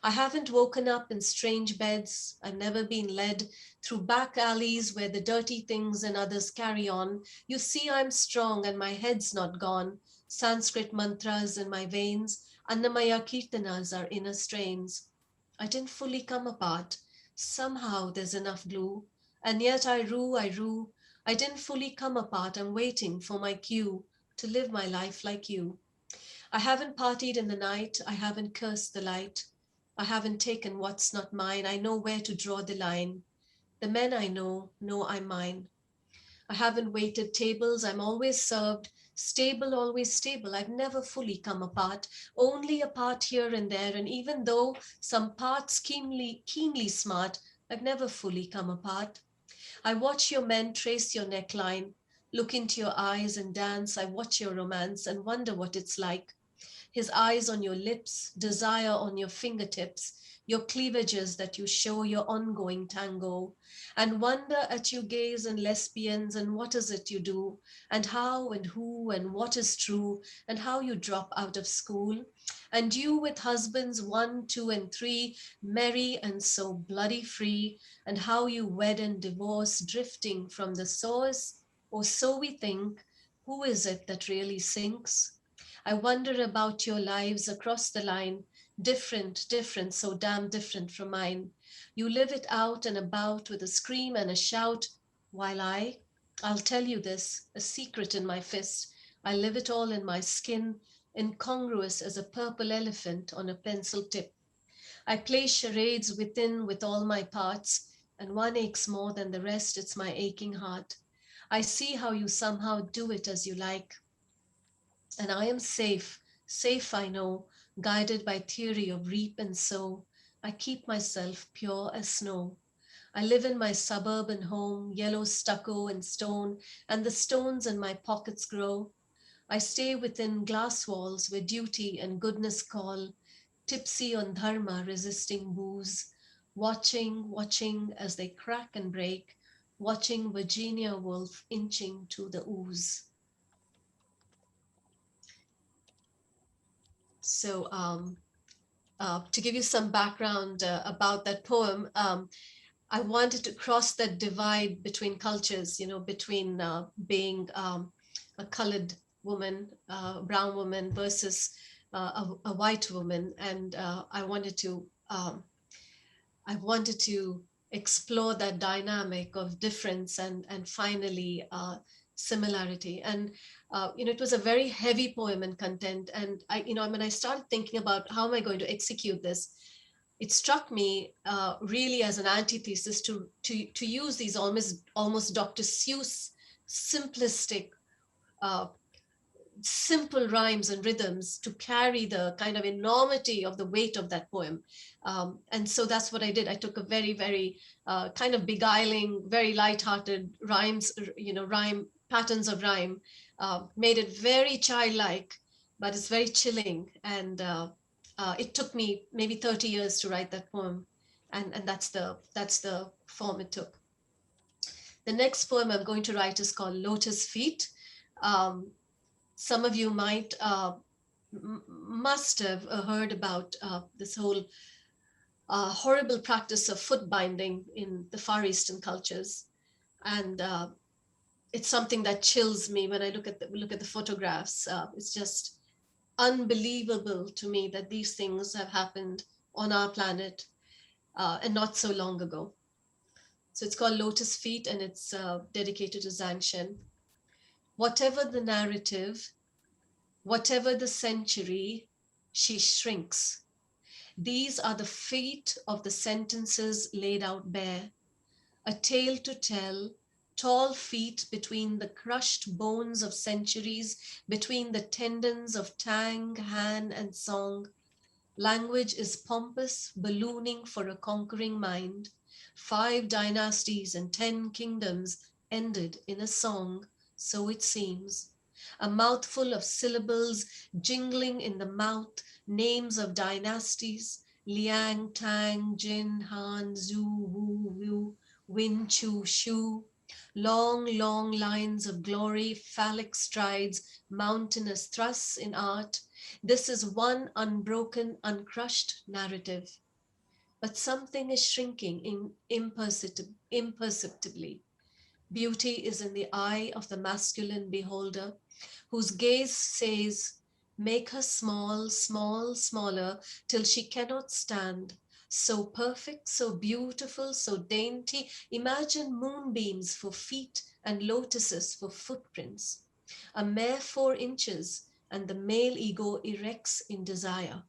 I haven't woken up in strange beds. I've never been led through back alleys where the dirty things and others carry on. You see, I'm strong and my head's not gone. Sanskrit mantras in my veins. Annamaya Kirtanas are inner strains. I didn't fully come apart. Somehow there's enough glue. And yet I rue. I didn't fully come apart. I'm waiting for my cue to live my life like you. I haven't partied in the night. I haven't cursed the light. I haven't taken what's not mine. I know where to draw the line. The men I know I'm mine. I haven't waited tables. I'm always served. Stable, always stable. I've never fully come apart. Only a part here and there. And even though some parts keenly smart, I've never fully come apart. I watch your men trace your neckline, look into your eyes and dance. I watch your romance and wonder what it's like. His eyes on your lips, desire on your fingertips, your cleavages that you show your ongoing tango, and wonder at you gays and lesbians, and what is it you do, and how and who and what is true, and how you drop out of school, and you with husbands 1, 2, and 3, merry and so bloody free, and how you wed and divorce, drifting from the source, or so we think. Who is it that really sinks? I wonder about your lives across the line, different, so damn different from mine. You live it out and about with a scream and a shout, while I'll tell you this, a secret in my fist. I live it all in my skin, incongruous as a purple elephant on a pencil tip. I play charades within with all my parts, and one aches more than the rest, it's my aching heart. I see how you somehow do it as you like. And I am safe I know, guided by theory of reap and sow. I keep myself pure as snow. I live in my suburban home, yellow stucco and stone, and the stones in my pockets grow. I stay within glass walls where duty and goodness call, tipsy on dharma, resisting booze, watching as they crack and break, watching Virginia Woolf inching to the ooze. So to give you some background about that poem, I wanted to cross that divide between cultures, between being a colored woman, brown woman versus a white woman. And I wanted to explore that dynamic of difference and finally similarity. And it was a very heavy poem in content. And when I started thinking about how am I going to execute this, it struck me really as an antithesis to use these almost Dr. Seuss simplistic simple rhymes and rhythms to carry the kind of enormity of the weight of that poem. And so that's what I did. I took a very, very kind of beguiling, very lighthearted rhymes, rhyme patterns of rhyme, made it very childlike, but it's very chilling. And it took me maybe 30 years to write that poem. And that's the form it took. The next poem I'm going to write is called Lotus Feet. Some of you must have heard about this whole horrible practice of foot binding in the Far Eastern cultures, and it's something that chills me when I look at the photographs. It's just unbelievable to me that these things have happened on our planet and not so long ago. So it's called Lotus Feet, and it's dedicated to Zangshen. Whatever the narrative, whatever the century, she shrinks. These are the feet of the sentences laid out bare, a tale to tell, tall feet between the crushed bones of centuries, between the tendons of tang, han, and song. Language is pompous, ballooning for a conquering mind. 5 dynasties and 10 kingdoms ended in a song, so it seems. A mouthful of syllables jingling in the mouth, names of dynasties, Liang, Tang, Jin, Han, Zhu, Wu, Wu, Win, Chu, Shu. Long, long lines of glory, phallic strides, mountainous thrusts in art. This is one unbroken, uncrushed narrative. but something is shrinking imperceptibly. Beauty is in the eye of the masculine beholder, whose gaze says, make her small, small, smaller, till she cannot stand. So perfect, so beautiful, so dainty. Imagine moonbeams for feet and lotuses for footprints. A mere 4 inches, and the male ego erects in desire.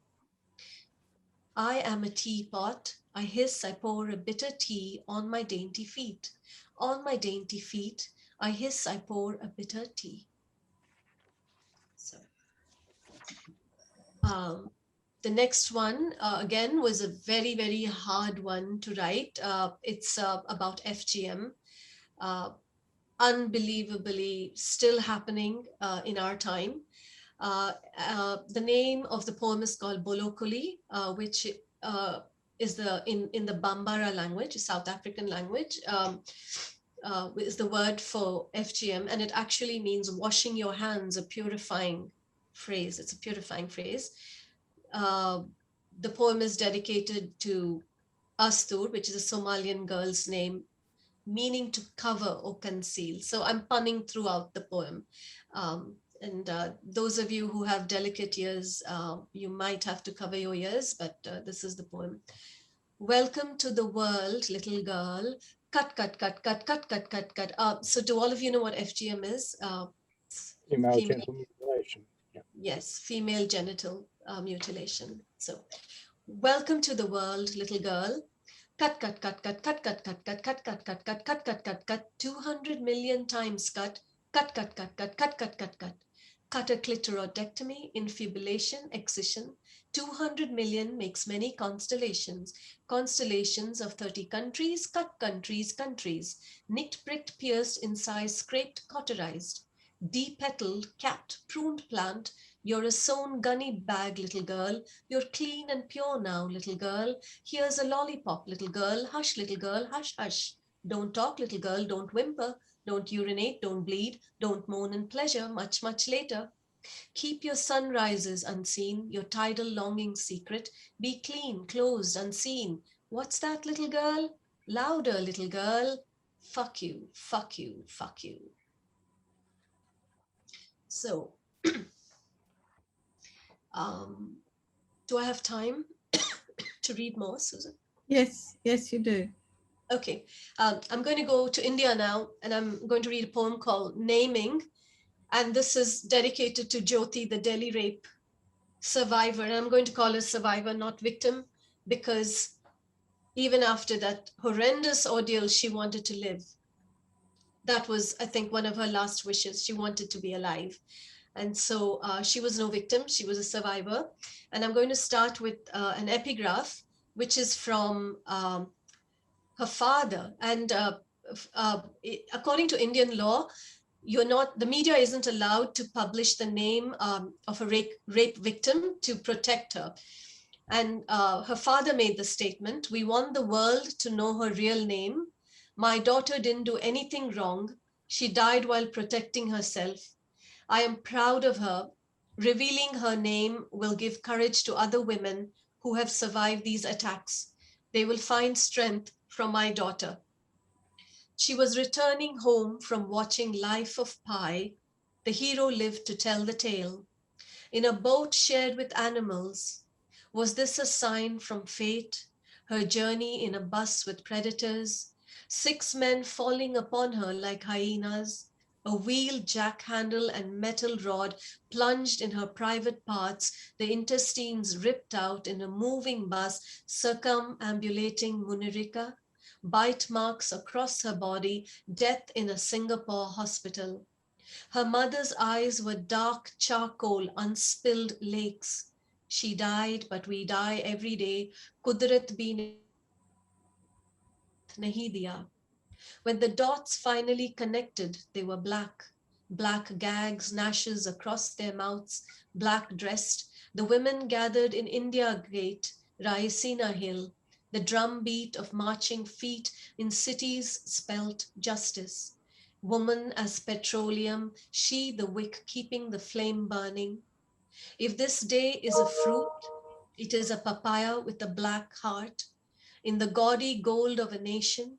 I am a teapot. I hiss, I pour a bitter tea on my dainty feet. On my dainty feet, I hiss, I pour a bitter tea. So, the next one, again, was a very, very hard one to write. It's about FGM. Unbelievably still happening in our time. The name of the poem is called Bolokoli, which is in the Bambara language, South African language, is the word for FGM, and it actually means washing your hands, a purifying phrase. It's a purifying phrase. The poem is dedicated to Astur, which is a Somalian girl's name, meaning to cover or conceal. So I'm punning throughout the poem. And those of you who have delicate ears, you might have to cover your ears, but this is the poem. Welcome to the world, little girl. Cut, cut, cut, cut, cut, cut, cut, cut. So do all of you know what FGM is? Female genital mutilation. Yeah. Yes, female genital mutilation. So welcome to the world, little girl. Cut, cut, cut, cut, cut, cut, cut, cut, cut, cut, cut, cut, cut, cut, cut, cut, 200 million times cut, cut, cut, cut, cut, cut, cut, cut, cut. Cut a clitorodectomy, infibulation, excision. 200 million makes many constellations. Constellations of 30 countries, cut countries, countries. Nicked, pricked, pierced, incised, scraped, cauterized. Depetaled, capped, pruned plant. You're a sewn gunny bag, little girl. You're clean and pure now, little girl. Here's a lollipop, little girl. Hush, little girl, hush, hush. Don't talk, little girl, don't whimper. Don't urinate, don't bleed. Don't moan in pleasure, much, much later. Keep your sunrises unseen, your tidal longing secret. Be clean, closed, unseen. What's that, little girl? Louder, little girl. Fuck you, fuck you, fuck you. So, do I have time to read more, Susan? Yes, yes, you do. Okay, I'm going to go to India now, and I'm going to read a poem called Naming. And this is dedicated to Jyoti, the Delhi rape survivor. And I'm going to call her survivor, not victim, because even after that horrendous ordeal, she wanted to live. That was, I think, one of her last wishes. She wanted to be alive. And so she was no victim, she was a survivor. And I'm going to start with an epigraph, which is from her father. And according to Indian law, the media isn't allowed to publish the name of a rape victim to protect her. And her father made the statement, "We want the world to know her real name. My daughter didn't do anything wrong. She died while protecting herself. I am proud of her. Revealing her name will give courage to other women who have survived these attacks. They will find strength from my daughter." She was returning home from watching Life of Pi. The hero lived to tell the tale. In a boat shared with animals. Was this a sign from fate? Her journey in a bus with predators. 6 men falling upon her like hyenas. A wheel, jack handle, and metal rod plunged in her private parts, the intestines ripped out in a moving bus circumambulating Munirika. Bite marks across her body, death in a Singapore hospital. Her mother's eyes were dark charcoal, unspilled lakes. She died, but we die every day. Kudrat bhi nahi diya. When the dots finally connected, they were black. Black gags, gnashes across their mouths, black dressed. The women gathered in India Gate, Raisina Hill. The drumbeat of marching feet in cities spelt justice. Woman as petroleum, she the wick keeping the flame burning. If this day is a fruit, it is a papaya with a black heart. in the gaudy gold of a nation.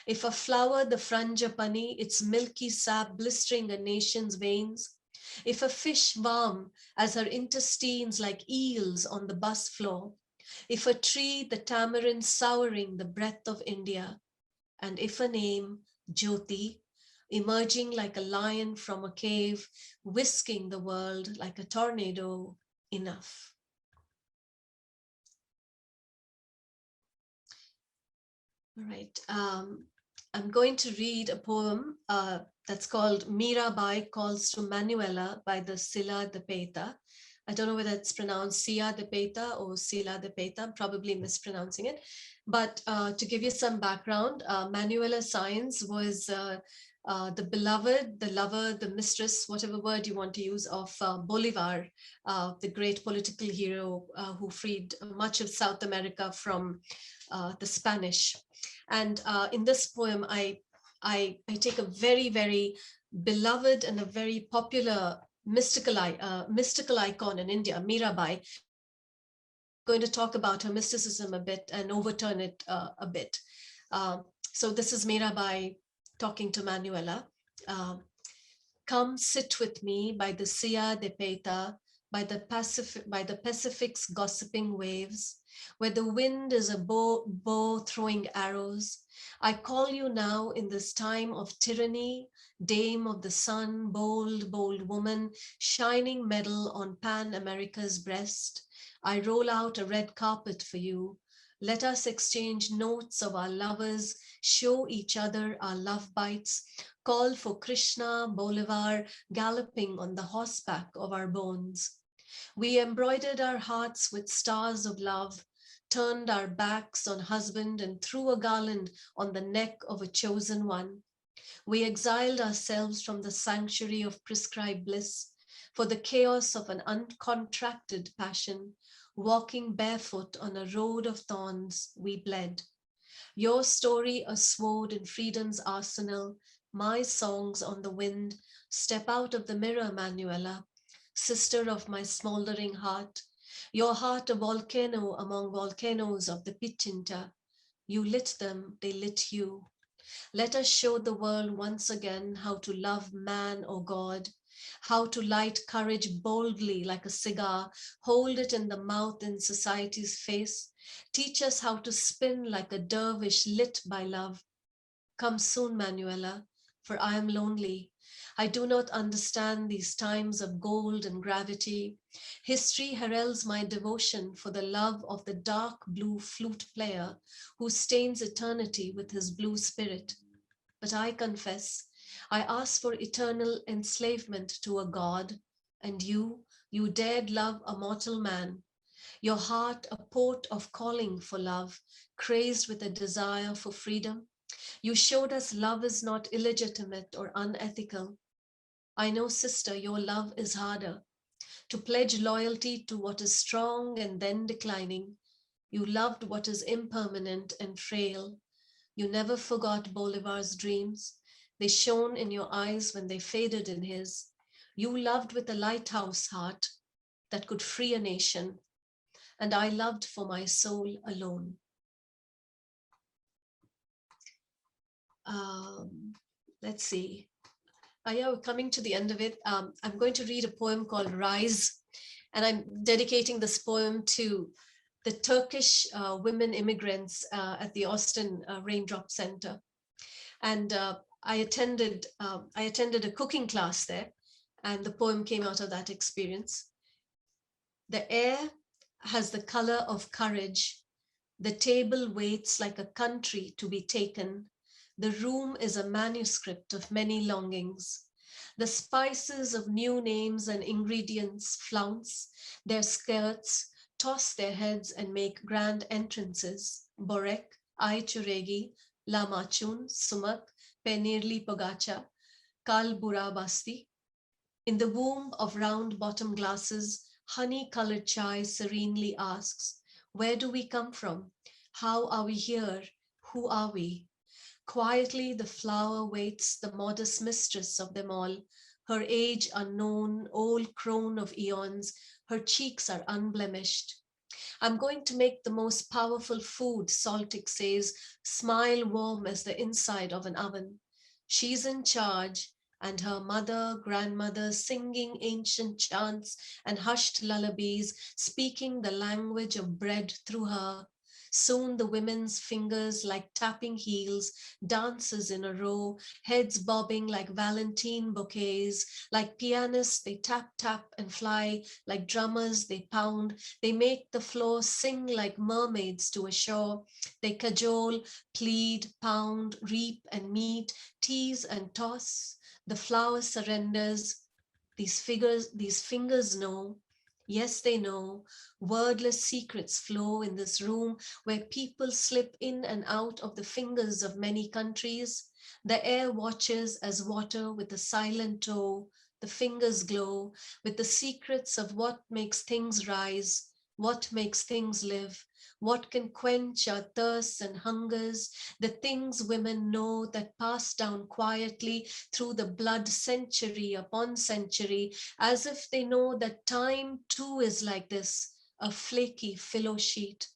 If a flower, the frangipani, its milky sap blistering a nation's veins. If a fish warm as her intestines like eels on the bus floor. If a tree, the tamarind souring the breath of India. And if a name, Jyoti, emerging like a lion from a cave, whisking the world like a tornado, enough. All right, I'm going to read a poem that's called Mirabai Calls to Manuela by the Sila de Peta. I don't know whether it's pronounced Sia de Peta or Sila de Peta, I'm probably mispronouncing it. But to give you some background, Manuela Sáenz was the beloved, the lover, the mistress, whatever word you want to use, of Bolivar, the great political hero who freed much of South America from the Spanish. And in this poem, I take a very, very beloved and a very popular mystical icon in India, Mirabai. I'm going to talk about her mysticism a bit and overturn it a bit. So this is Mirabai talking to Manuela. Come sit with me by the Sia de Peta, by the Pacific's gossiping waves, where the wind is a bow throwing arrows. I call you now in this time of tyranny, dame of the sun, bold, bold woman, shining medal on Pan America's breast. I roll out a red carpet for you. Let us exchange notes of our lovers, show each other our love bites, call for Krishna, Bolivar, galloping on the horseback of our bones. We embroidered our hearts with stars of love, turned our backs on husband and threw a garland on the neck of a chosen one. We exiled ourselves from the sanctuary of prescribed bliss for the chaos of an uncontracted passion. Walking barefoot on a road of thorns, we bled. Your story a sword in freedom's arsenal, my songs on the wind. Step out of the mirror, Manuela, sister of my smoldering heart. Your heart a volcano among volcanoes of the Pichincha. You lit them, they lit you. Let us show the world once again how to love man or God, how to light courage boldly like a cigar, hold it in the mouth in society's face. Teach us how to spin like a dervish lit by love. Come soon, Manuela, for I am lonely. I do not understand these times of gold and gravity. History heralds my devotion for the love of the dark blue flute player who stains eternity with his blue spirit. But I confess, I ask for eternal enslavement to a god, and you dared love a mortal man. Your heart a port of calling for love, crazed with a desire for freedom. You showed us love is not illegitimate or unethical. I know, sister, your love is harder. To pledge loyalty to what is strong and then declining. You loved what is impermanent and frail. You never forgot Bolivar's dreams. They shone in your eyes when they faded in his. You loved with a lighthouse heart that could free a nation. And I loved for my soul alone. Let's see. Yeah, we're coming to the end of it. I'm going to read a poem called Rise, and I'm dedicating this poem to the Turkish women immigrants at the Austin Raindrop Center. And I attended a cooking class there, and the poem came out of that experience. The air has the color of courage. The table waits like a country to be taken. The room is a manuscript of many longings. The spices of new names and ingredients flounce their skirts, toss their heads and make grand entrances. Borek, Ai Churegi, Lamachun, Sumak, Penirli Pogacha, Kal Bura Basti. In the womb of round bottom glasses, honey-colored chai serenely asks, where do we come from? How are we here? Who are we? Quietly the flower waits the modest mistress of them all, her age unknown, old crone of eons, her cheeks are unblemished. I'm going to make the most powerful food, Saltic says, smile warm as the inside of an oven. She's in charge, and her mother, grandmother singing ancient chants and hushed lullabies, speaking the language of bread through her. Soon the women's fingers like tapping heels, dances in a row, heads bobbing like Valentine bouquets, like pianists they tap, tap and fly, like drummers they pound, they make the floor sing like mermaids to a shore, they cajole, plead, pound, reap and meet, tease and toss, the flower surrenders, these fingers know, yes they know, wordless secrets flow in this room where people slip in and out of the fingers of many countries. The air watches as water with a silent toe, the fingers glow with the secrets of what makes things rise, what makes things live, what can quench our thirsts and hungers, the things women know that pass down quietly through the blood century upon century, as if they know that time too is like this, a flaky filo sheet.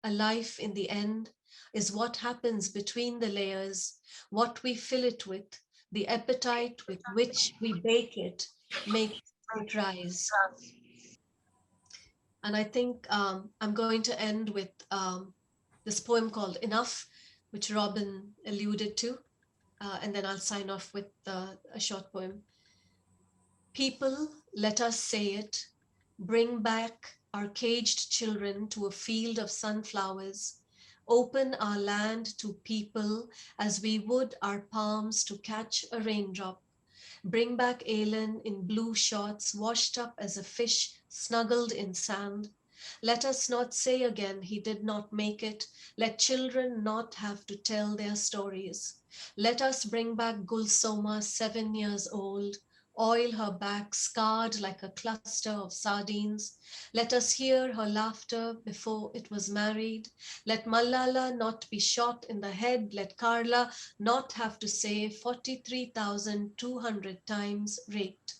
A life in the end is what happens between the layers, what we fill it with, the appetite with which we bake it, makes it rise. And I think I'm going to end with this poem called Enough, which Robyn alluded to. And then I'll sign off with a short poem. People, let us say it, bring back our caged children to a field of sunflowers, open our land to people as we would our palms to catch a raindrop. Bring back Alan in blue shorts, washed up as a fish snuggled in sand. Let us not say again he did not make it. Let children not have to tell their stories. Let us bring back Gulsoma, 7 years old, oil her back scarred like a cluster of sardines. Let us hear her laughter before it was married. Let Malala not be shot in the head. Let Carla not have to say 43,200 times raped.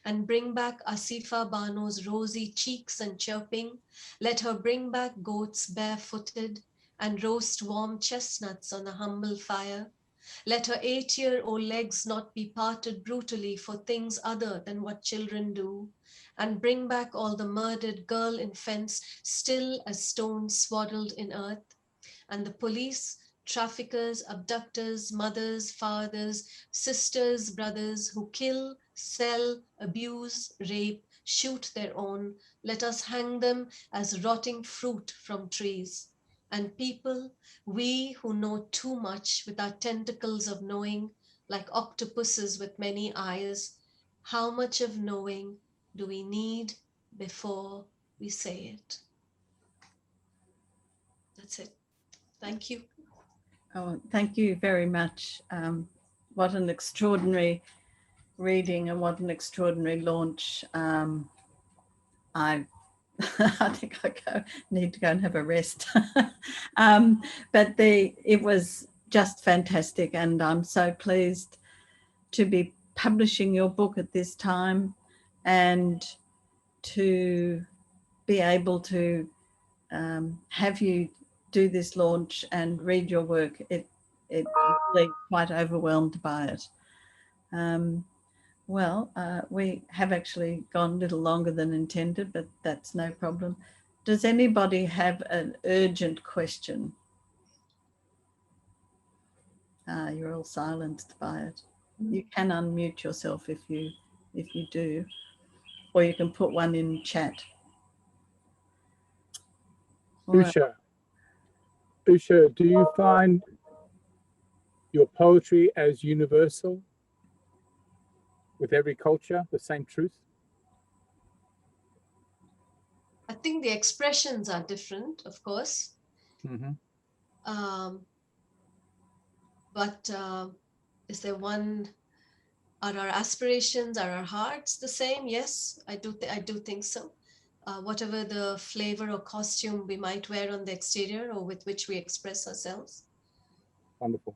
And bring back Asifa Bano's rosy cheeks and chirping. Let her bring back goats barefooted and roast warm chestnuts on a humble fire. Let her 8-year-old legs not be parted brutally for things other than what children do. And bring back all the murdered girl infants still as stones swaddled in earth. And the police, traffickers, abductors, mothers, fathers, sisters, brothers who kill, sell, abuse, rape, shoot their own, let us hang them as rotting fruit from trees. And people, we who know too much with our tentacles of knowing, like octopuses with many eyes, how much of knowing do we need before we say it? That's it. Thank you. Oh, thank you very much. What an extraordinary reading and what an extraordinary launch. I I think need to go and have a rest. But it was just fantastic, and I'm so pleased to be publishing your book at this time and to be able to have you do this launch and read your work. I'm really quite overwhelmed by it. We have actually gone a little longer than intended, but that's no problem. Does anybody have an urgent question? You're all silenced by it. You can unmute yourself if you do, or you can put one in chat. Usha, Usha, do you find your poetry as universal with every culture, the same truth? I think the expressions are different, of course. Mm-hmm. But is there one? Are our aspirations, are our hearts the same? Yes, I do think so. Whatever the flavor or costume we might wear on the exterior or with which we express ourselves. Wonderful.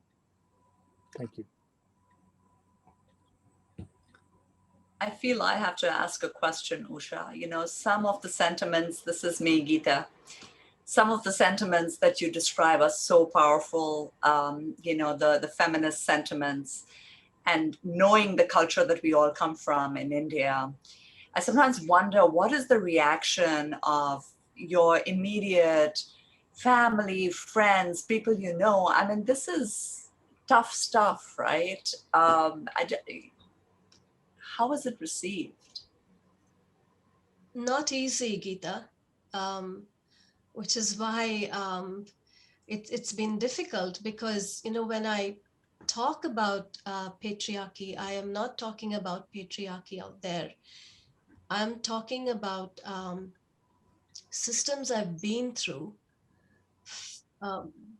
Thank you. I feel I have to ask a question, Usha. You know, some of the sentiments, this is me, Geeta, some of the sentiments that you describe are so powerful, you know, the feminist sentiments, and knowing the culture that we all come from in India, I sometimes wonder, what is the reaction of your immediate family, friends, people you know? I mean, this is tough stuff, right? How is it received? Not easy, Geeta, which is why it's been difficult, because, you know, when I talk about patriarchy, I am not talking about patriarchy out there. I'm talking about systems I've been through,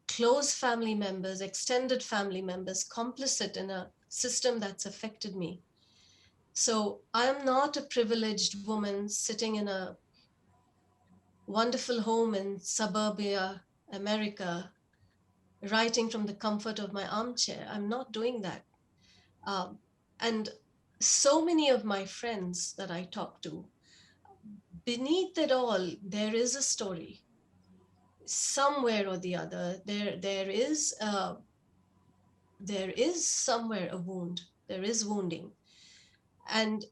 close family members, extended family members, complicit in a system that's affected me. So I'm not a privileged woman sitting in a wonderful home in suburbia, America, writing from the comfort of my armchair. I'm not doing that. And so many of my friends that I talk to, beneath it all, there is a story. Somewhere or the other, there is somewhere a wound. There is wounding. And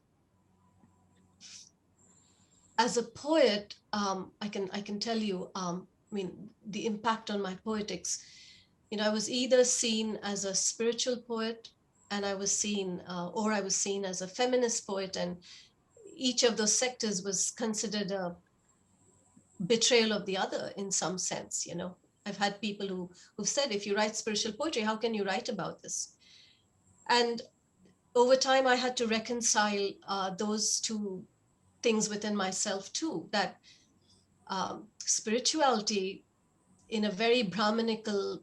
as a poet, I can tell you, I mean, the impact on my poetics. You know, I was either seen as a spiritual poet, and I was seen, or I was seen as a feminist poet, and each of those sectors was considered a betrayal of the other in some sense. You know, I've had people who've said, if you write spiritual poetry, how can you write about this? And over time, I had to reconcile those two things within myself too, that spirituality in a very Brahmanical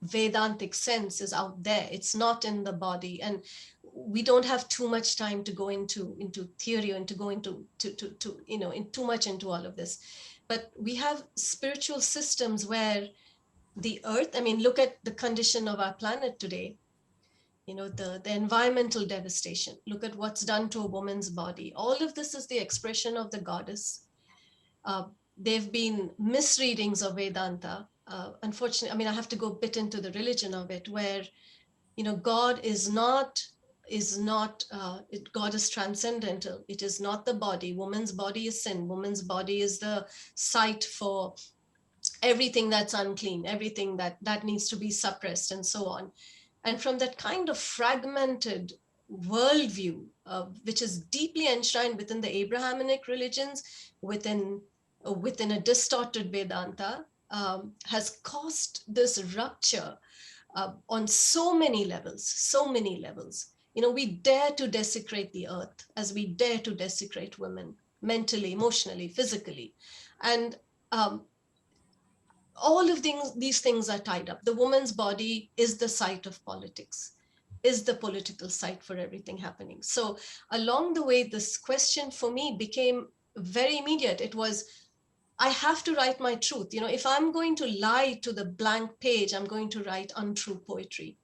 Vedantic sense is out there. It's not in the body. And we don't have too much time to go into theory and to go into you know, in too much into all of this. But we have spiritual systems where the earth, I mean, look at the condition of our planet today. You know, the environmental devastation. Look at what's done to a woman's body. All of this is the expression of the goddess. There've been misreadings of Vedanta. Unfortunately, I mean, I have to go a bit into the religion of it, where, you know, God is not, God is transcendental. It is not the body. Woman's body is sin. Woman's body is the site for everything that's unclean, everything that needs to be suppressed, and so on. And from that kind of fragmented worldview, which is deeply enshrined within the Abrahamic religions, within a distorted Vedanta, has caused this rupture on so many levels. You know, we dare to desecrate the earth as we dare to desecrate women, mentally, emotionally, physically. And all of these things are tied up. The woman's body is the site of politics, is the political site for everything happening. So along the way, this question for me became very immediate. It was, I have to write my truth. You know, if I'm going to lie to the blank page, I'm going to write untrue poetry.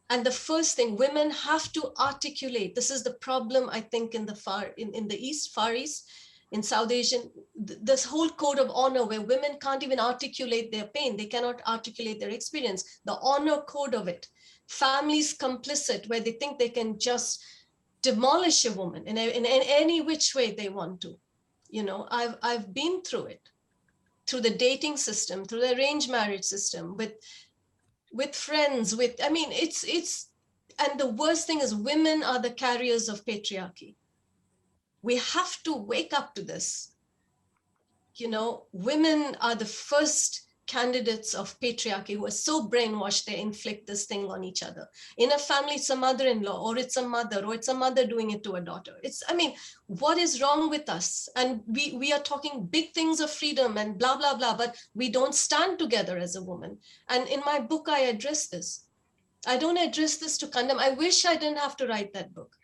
And the first thing, women have to articulate. This is the problem, I think, in the East, Far East, in South Asian, this whole code of honor where women can't even articulate their pain. They cannot articulate their experience. The honor code of it. Families complicit, where they think they can just demolish a woman in any which way they want to. You know, I've been through it, through the dating system, through the arranged marriage system, with friends, I mean, it's, and the worst thing is women are the carriers of patriarchy. We have to wake up to this. You know, women are the first candidates of patriarchy who are so brainwashed they inflict this thing on each other. In a family, it's a mother-in-law, or it's a mother, or it's a mother doing it to a daughter. I mean, what is wrong with us? And we are talking big things of freedom and blah, blah, blah, but we don't stand together as a woman. And in my book, I address this. I don't address this to condemn. I wish I didn't have to write that book.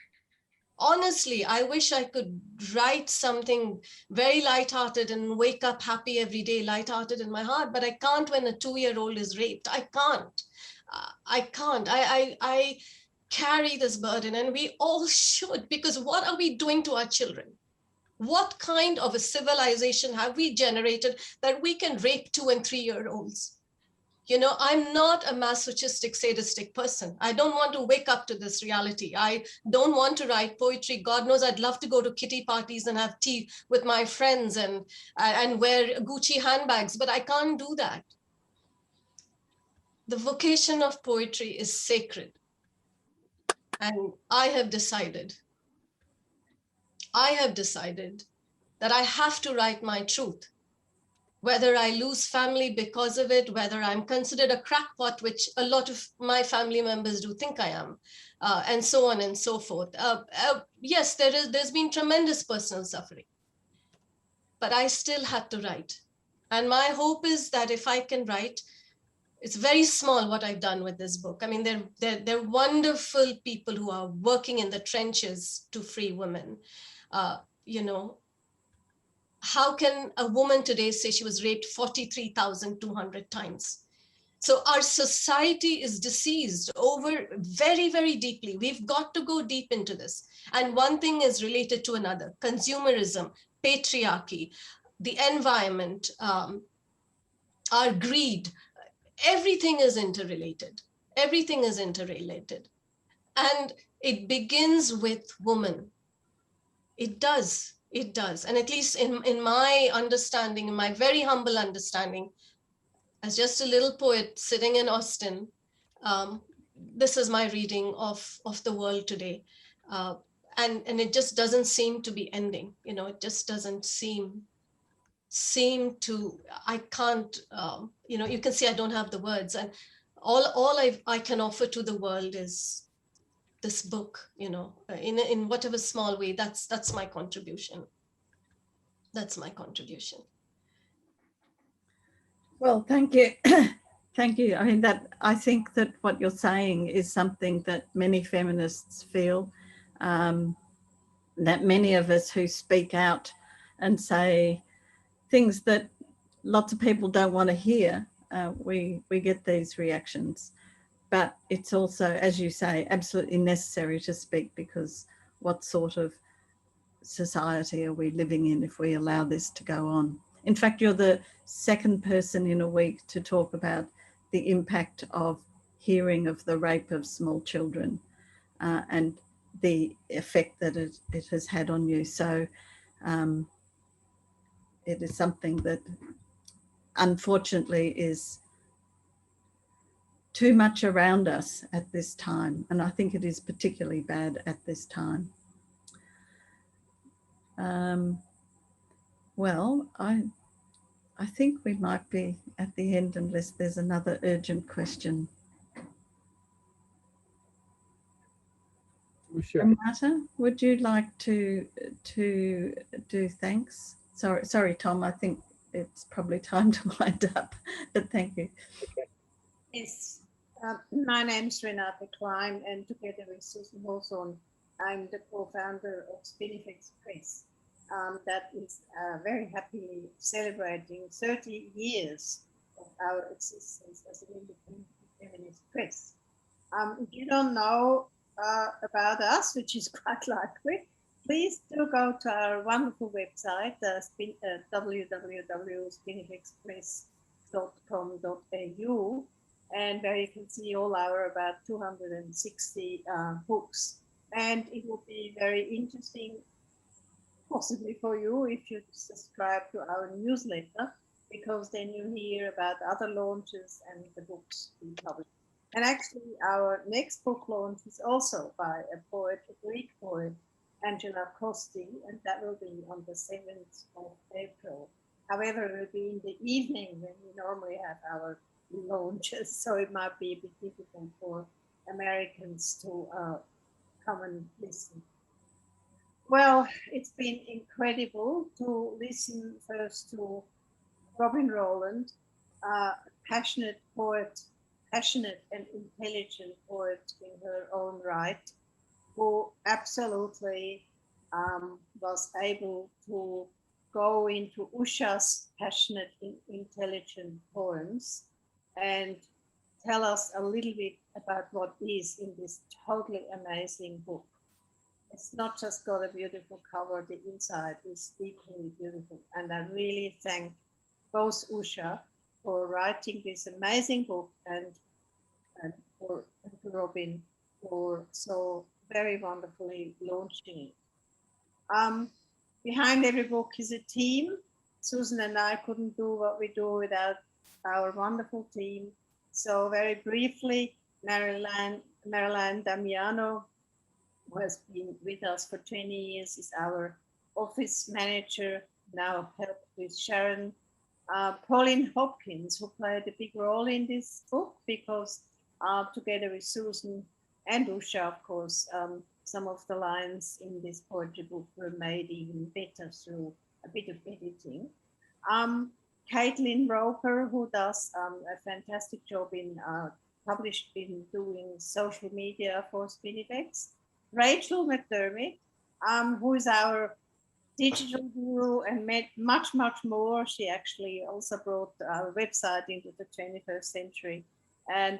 Honestly, I wish I could write something very lighthearted and wake up happy every day, lighthearted in my heart, but I can't when a 2-year-old is raped. I can't. I can't. carry this burden, and we all should, because what are we doing to our children? What kind of a civilization have we generated that we can rape 2- and 3-year-olds? You know, I'm not a masochistic, sadistic person. I don't want to wake up to this reality. I don't want to write poetry. God knows I'd love to go to kitty parties and have tea with my friends and wear Gucci handbags, but I can't do that. The vocation of poetry is sacred. And I have decided that I have to write my truth. Whether I lose family because of it, whether I'm considered a crackpot, which a lot of my family members do think I am, and so on and so forth. Yes, there's been tremendous personal suffering, but I still have to write. And my hope is that if I can write, it's very small what I've done with this book. I mean, they're wonderful people who are working in the trenches to free women. You know, how can a woman today say she was raped 43,200 times? So our society is diseased over very, very deeply. We've got to go deep into this. And one thing is related to another: consumerism, patriarchy, the environment, our greed. Everything is interrelated. Everything is interrelated. And it begins with women. It does. It does. And at least in my understanding, in my very humble understanding, as just a little poet sitting in Austin, this is my reading of the world today. And it just doesn't seem to be ending. You know, it just doesn't seem to, I can't, you know, you can see I don't have the words. And all I can offer to the world is this book, you know, in whatever small way. That's my contribution. That's my contribution. Well, thank you. Thank you. I mean, I think that what you're saying is something that many feminists feel, that many of us who speak out and say things that lots of people don't want to hear, we get these reactions. But it's also, as you say, absolutely necessary to speak, because what sort of society are we living in if we allow this to go on? In fact, you're the second person in a week to talk about the impact of hearing of the rape of small children and the effect that it has had on you. So it is something that unfortunately is too much around us at this time. And I think it is particularly bad at this time. Well, I think we might be at the end unless there's another urgent question. Usha. Marta, would you like to do thanks? Sorry, Tom, I think it's probably time to wind up, but thank you. Yes, my name is Renate Klein, and together with Susan Hawthorne, I'm the co-founder of Spinifex Press. That is very happily celebrating 30 years of our existence as an independent feminist press. If you don't know about us, which is quite likely, please do go to our wonderful website, www.spinifexpress.com.au, and where you can see all our about 260 books. And it will be very interesting, possibly for you, if you subscribe to our newsletter, because then you hear about other launches and the books we publish. And actually, our next book launch is also by a poet, a Greek poet, Angela Costi, and that will be on the 7th of April. However, it will be in the evening when we normally have our launches, so it might be a bit difficult for Americans to come and listen. Well, it's been incredible to listen first to Robyn Rowland, a passionate poet, passionate and intelligent poet in her own right, who absolutely was able to go into Usha's passionate and intelligent poems and tell us a little bit about what is in this totally amazing book. It's not just got a beautiful cover, the inside is equally beautiful. And I really thank both Usha for writing this amazing book and to Robyn for so very wonderfully launching it. Behind every book is a team. Susan and I couldn't do what we do without our wonderful team. So very briefly, Marilyn Damiano, who has been with us for 20 years, is our office manager, now helped with Sharon. Pauline Hopkins, who played a big role in this book because together with Susan and Usha, of course, some of the lines in this poetry book were made even better through a bit of editing. Caitlin Roper, who does a fantastic job in doing social media for Spinifex. Rachel McDermott, who is our digital guru and made much, much more. She actually also brought our website into the 21st century and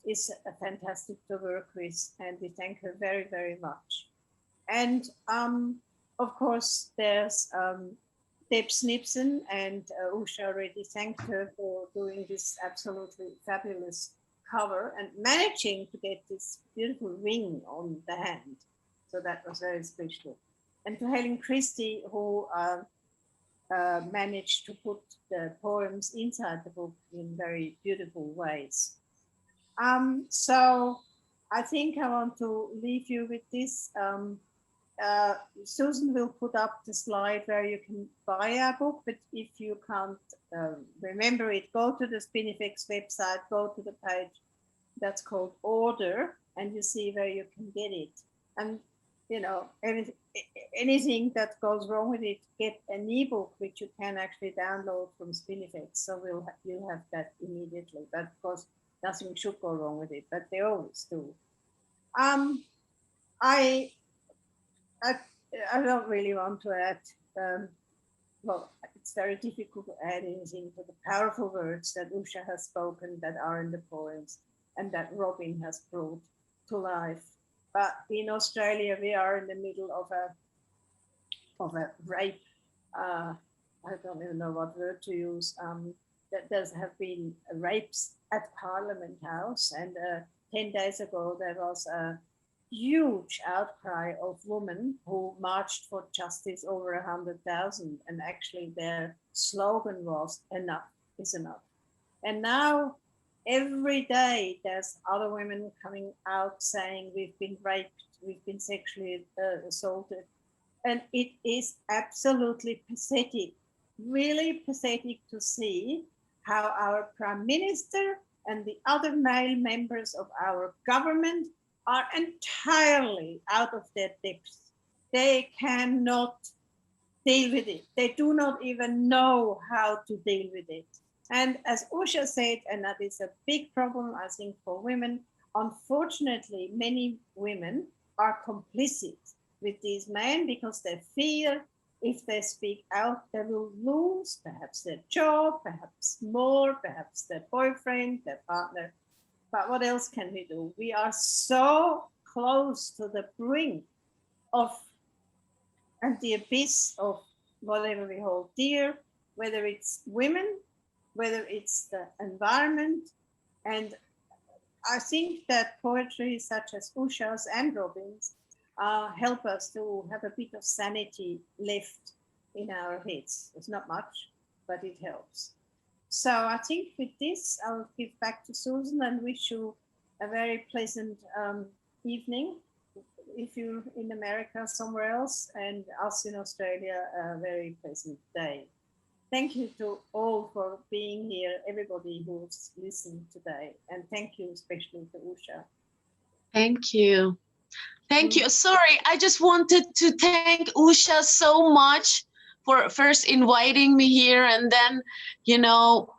is fantastic to work with. And we thank her very, very much. And of course, there's Deb Snipson, and Usha already thanked her for doing this absolutely fabulous cover and managing to get this beautiful ring on the hand. So that was very special. And to Helen Christie, who managed to put the poems inside the book in very beautiful ways. So I think I want to leave you with this. Susan will put up the slide where you can buy our book, but if you can't remember it, go to the Spinifex website, go to the page that's called Order, and you see where you can get it. And you know, anything that goes wrong with it, get an ebook which you can actually download from Spinifex. So you'll have that immediately. But of course, nothing should go wrong with it, but they always do. I don't really want to add, well, it's very difficult to add anything to the powerful words that Usha has spoken that are in the poems and that Robyn has brought to life. But in Australia, we are in the middle of a rape. I don't even know what word to use. There have been rapes at Parliament House, and 10 days ago there was a huge outcry of women who marched for justice, over 100,000, and actually their slogan was "Enough is enough." And now every day there's other women coming out saying we've been raped, we've been sexually assaulted. And it is absolutely pathetic, really pathetic to see how our Prime Minister and the other male members of our government are entirely out of their depths. They cannot deal with it. They do not even know how to deal with it. And as Usha said, and that is a big problem, I think, for women, unfortunately, many women are complicit with these men because they fear if they speak out, they will lose perhaps their job, perhaps more, perhaps their boyfriend, their partner. But what else can we do? We are so close to the brink of and the abyss of whatever we hold dear, whether it's women, whether it's the environment. And I think that poetry such as Usha's and Robyn's help us to have a bit of sanity left in our heads. It's not much, but it helps. So I think with this, I'll give back to Susan and wish you a very pleasant evening if you're in America somewhere else, and us in Australia, a very pleasant day. Thank you to all for being here, everybody who's listened today. And thank you especially to Usha. Thank you. Thank you. Sorry, I just wanted to thank Usha so much for first inviting me here. And then, you know,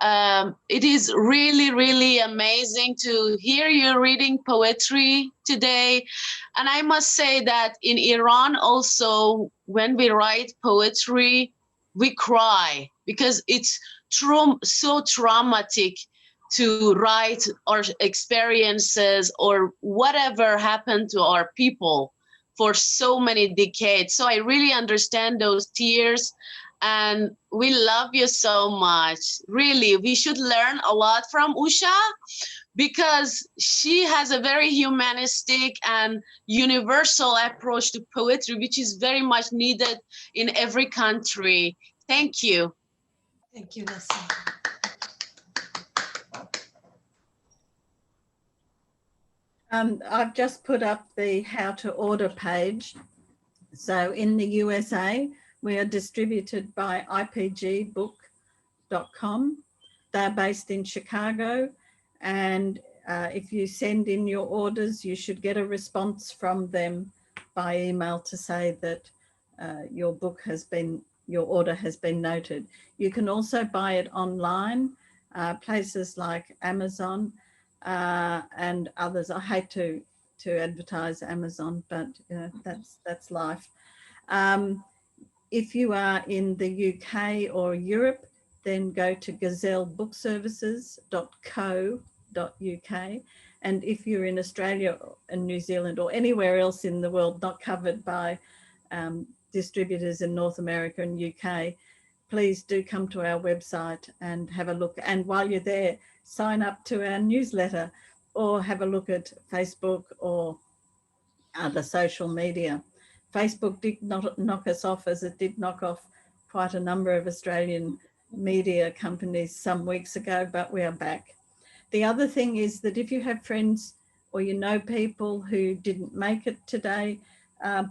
it is really, really amazing to hear you reading poetry today. And I must say that in Iran also, when we write poetry, we cry because it's so traumatic to write our experiences or whatever happened to our people for so many decades. So I really understand those tears, and we love you so much. Really, we should learn a lot from Usha, because she has a very humanistic and universal approach to poetry, which is very much needed in every country. Thank you. Thank you, Nassim. I've just put up the how to order page. So in the USA, we are distributed by ipgbook.com. They're based in Chicago, and if you send in your orders, you should get a response from them by email to say that your order has been noted. You can also buy it online, places like Amazon and others. I hate to advertise Amazon, but that's life. If you are in the UK or Europe, then go to gazellebookservices.co.uk. And if you're in Australia and New Zealand or anywhere else in the world not covered by distributors in North America and UK, please do come to our website and have a look. And while you're there, sign up to our newsletter or have a look at Facebook or other social media. Facebook did not knock us off, as it did knock off quite a number of Australian media companies some weeks ago, but we are back. The other thing is that if you have friends or you know people who didn't make it today,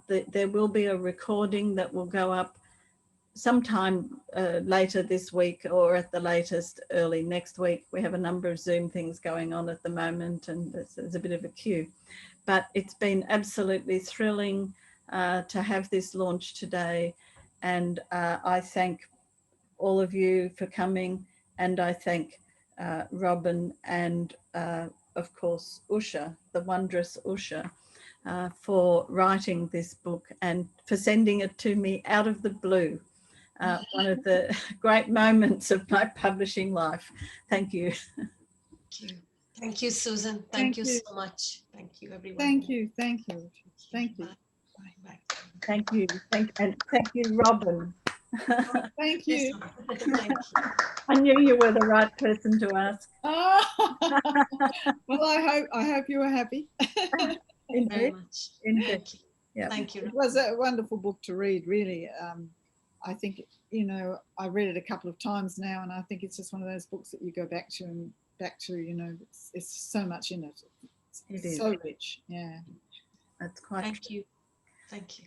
there will be a recording that will go up sometime later this week, or at the latest early next week. We have a number of Zoom things going on at the moment, and there's a bit of a queue. But it's been absolutely thrilling to have this launch today. And I thank all of you for coming. And I thank Robyn and of course, Usha, the wondrous Usha, for writing this book and for sending it to me out of the blue. One of the great moments of my publishing life. Thank you. Thank you. Thank you, Susan. Thank you so much. Thank you, everyone. Thank you. Thank you. Thank you. Bye. Bye. Thank you. Thank you, Robyn. Thank you. Thank you. I knew you were the right person to ask. Oh. Well, I hope you were happy. Very Indeed. much. Indeed. Thank you. Yeah. Thank you. It was a wonderful book to read, really. I think, I read it a couple of times now, and I think it's just one of those books that you go back to and back to, it's so much in it. It's It is. so rich. Yeah. That's quite Thank you. Thank you.